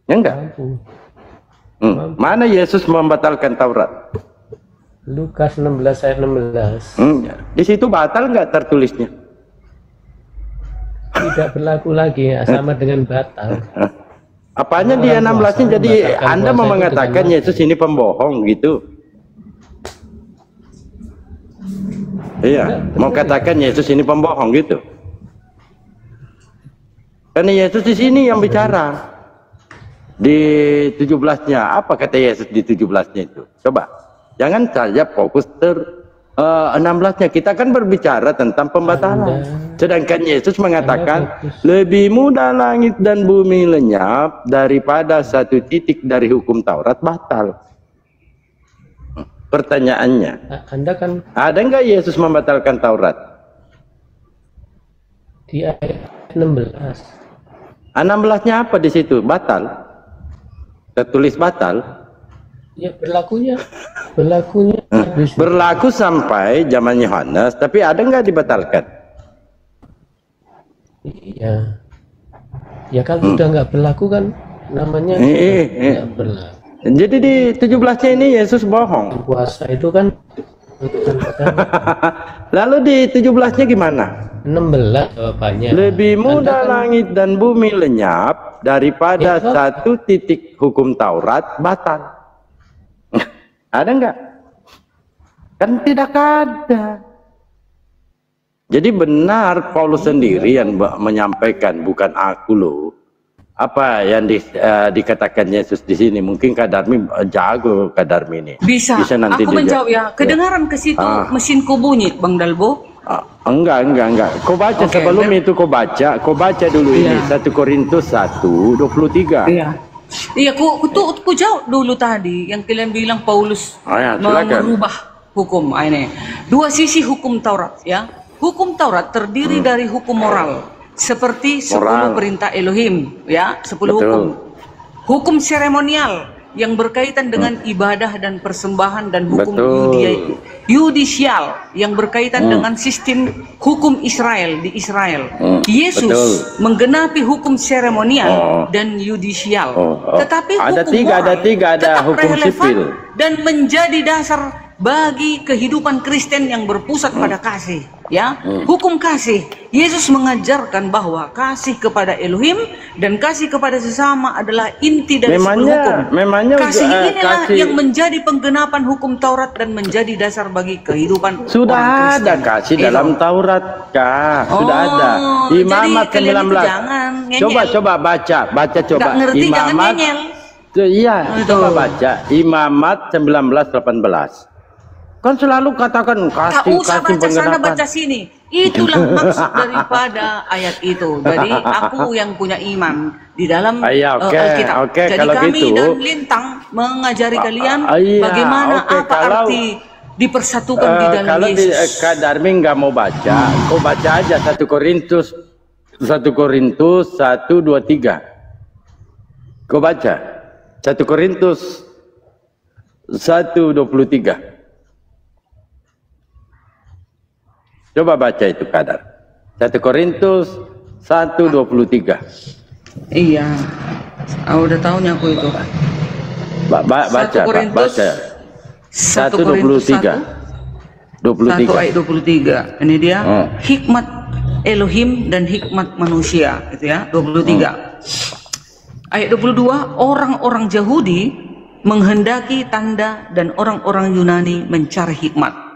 Ya enggak? Mana Yesus membatalkan Taurat? Lukas 16 ayat 16. Di situ batal nggak tertulisnya? Tidak berlaku lagi, ya, sama dengan batal. Apanya di 16-nya? Jadi Anda mau mengatakan Yesus ini pembohong gitu? Iya, mau katakan Yesus ini pembohong gitu? Karena Yesus di sini yang bicara. Di 17-nya, apa kata Yesus di 17-nya itu? Coba, jangan saja fokus 16-nya. Kita kan berbicara tentang pembatalan. Sedangkan Yesus mengatakan, lebih mudah langit dan bumi lenyap daripada satu titik dari hukum Taurat batal. Pertanyaannya, Anda kan ada nggak Yesus membatalkan Taurat? di ayat 16. 16-nya apa di situ? Batal? Tertulis batal? Ya, berlakunya berlaku sampai zaman Yohanes, tapi ada nggak dibatalkan? Iya. Ya kalau sudah nggak berlaku kan namanya nggak berlaku. Jadi di 17-nya ini Yesus bohong. Puasa itu kan Lalu di 17-nya gimana? 16 jawabannya. Lebih mudah langit dan bumi lenyap daripada satu titik hukum Taurat batal. Ada nggak? Kan tidak ada. Jadi benar Paulus sendiri yang menyampaikan, bukan aku loh. Apa yang dikatakan Yesus di sini? Mungkin Kak Darmi jago, Kak Darmi ini. Bisa nanti aku menjawab ya. Kedengaran ke situ mesinku bunyi, Bang Dalbo? Enggak. Kau baca sebelum itu kau baca dulu ini 1 Korintus 1:23. Iya. Iya, ku jawab dulu tadi yang kalian bilang Paulus merubah hukum. Ini dua sisi hukum Taurat ya. Hukum Taurat terdiri dari hukum moral seperti 10 perintah Elohim ya, 10 hukum. Hukum seremonial yang berkaitan dengan ibadah dan persembahan, dan hukum yudisial yang berkaitan dengan sistem hukum Israel di Israel. Yesus menggenapi hukum seremonial dan yudisial. Tetapi hukum moral tetap hukum relevan sipil dan menjadi dasar bagi kehidupan Kristen yang berpusat pada kasih ya. Hukum kasih, Yesus mengajarkan bahwa kasih kepada Elohim dan kasih kepada sesama adalah inti dari seluruh hukum. Kasih inilah yang menjadi penggenapan hukum Taurat dan menjadi dasar bagi kehidupan sudah ada kasih dalam Taurat, Kak. Sudah ada. Imamat 19. Coba baca coba. Ngerti, Imamat. Iya, coba baca Imamat 19:18. Kan selalu katakan kasih baca sana baca sini. Itulah maksud daripada ayat itu. Jadi aku yang punya iman di dalam Alkitab. Jadi kalau kami gitu, dan Lintang mengajari kalian bagaimana arti dipersatukan di dalam kalau Yesus. Kalau Kak Darmi nggak mau baca, kau baca aja 1 Korintus 1:23. Kau baca 1 Korintus 1:23. Coba baca itu kadar. 1 Korintus 1:23. Iya. Udah tahunya aku itu. Baca. 1:23. 1 ayat 23. Ini dia hikmat Elohim dan hikmat manusia, itu ya. 23. Ayat 22, orang-orang Yahudi menghendaki tanda dan orang-orang Yunani mencari hikmat.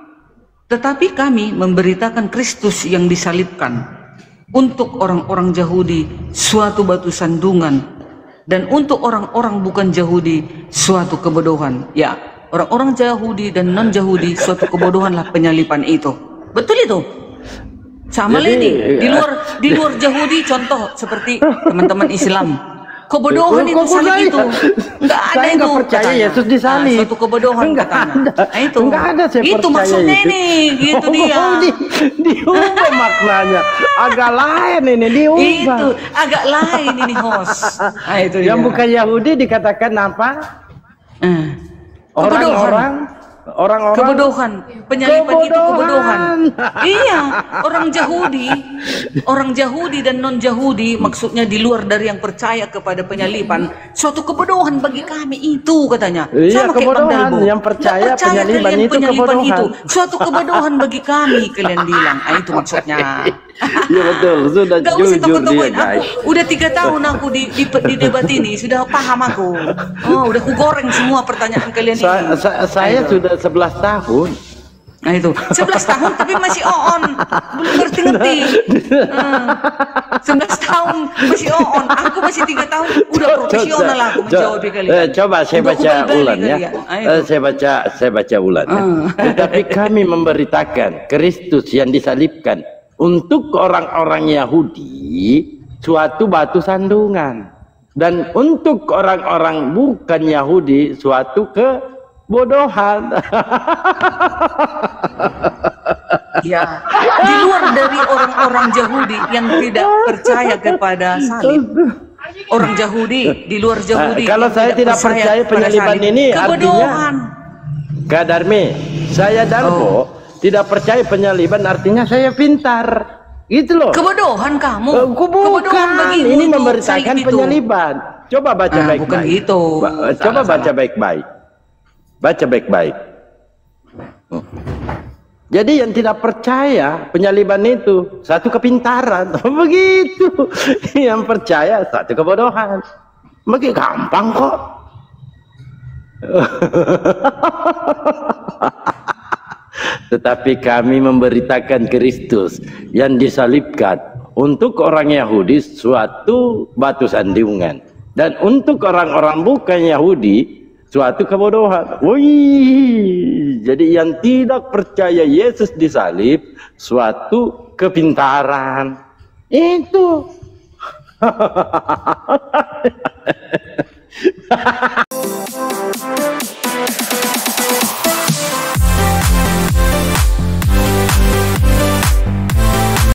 Tetapi kami memberitakan Kristus yang disalibkan. Untuk orang-orang Yahudi suatu batu sandungan, dan untuk orang-orang bukan Yahudi suatu kebodohan. Ya, orang-orang Yahudi dan non-Yahudi suatu kebodohanlah penyaliban itu. Betul itu? Sama lagi di luar Yahudi, contoh seperti teman-teman Islam kebodohan itu salib itu. Enggak ada Saya itu. nggak percaya katanya. Yesus disalib. Suatu kebodohan Nggak katanya. ada. Nah, itu. Nggak ada saya itu percaya maksudnya itu. ini, gitu dia. Diubah maknanya. Agak lain ini diubah. Itu agak lain ini host. Nah, itu Yang dia. bukan Yahudi dikatakan apa? Kebodohan. Orang-orang Kebodohan, penyaliban itu kebodohan. Kebodohan. Iya, orang Yahudi dan non Yahudi, maksudnya di luar dari yang percaya kepada penyaliban, suatu kebodohan bagi kami itu katanya. Iya, Sama kayak Bang kebodohan. Dalbo. Yang percaya Nggak penyaliban kalian itu kebodohan. itu suatu kebodohan bagi kami, kalian bilang. Ah, itu maksudnya. Iya betul, sudah Gak usah jujur dia takut-takutin guys. aku. Udah 3 tahun aku di debat ini, sudah paham aku. Oh, udah kugoreng semua pertanyaan kalian ini. Saya sudah 11 tahun. Nah itu 11 tahun tapi masih on, belum ngerti-ngerti. 11 tahun masih on, aku masih 3 tahun udah profesional aku menjawab kalian. Coba saya Udah baca kubal-balik ulang ya. kalian. Ayo. Saya baca ulang ya. Tetapi kami memberitakan Kristus yang disalibkan untuk orang-orang Yahudi suatu batu sandungan, dan untuk orang-orang bukan Yahudi suatu kebodohan. Ya, di luar dari orang-orang Yahudi yang tidak percaya kepada salib. Orang Yahudi di luar Yahudi. Kalau yang saya tidak percaya kepada penyaliban salib. ini kebodohan. Kak Darmi, saya Darbo tidak percaya penyaliban artinya saya pintar. Gitu loh. Kebodohan kamu. Bukan. bagimu Ini itu, memberitakan salib itu. penyaliban. Coba baca baik-baik. Bukan gitu. Coba baca baik-baik. Baca baik-baik. Jadi yang tidak percaya penyaliban itu satu kepintaran. Begitu. Yang percaya satu kebodohan. Begitu gampang kok. Tetapi kami memberitakan Kristus yang disalibkan untuk orang Yahudi suatu batu sandungan, dan untuk orang-orang bukan Yahudi suatu kebodohan. Wih, jadi yang tidak percaya Yesus disalib suatu kepintaran. Itu.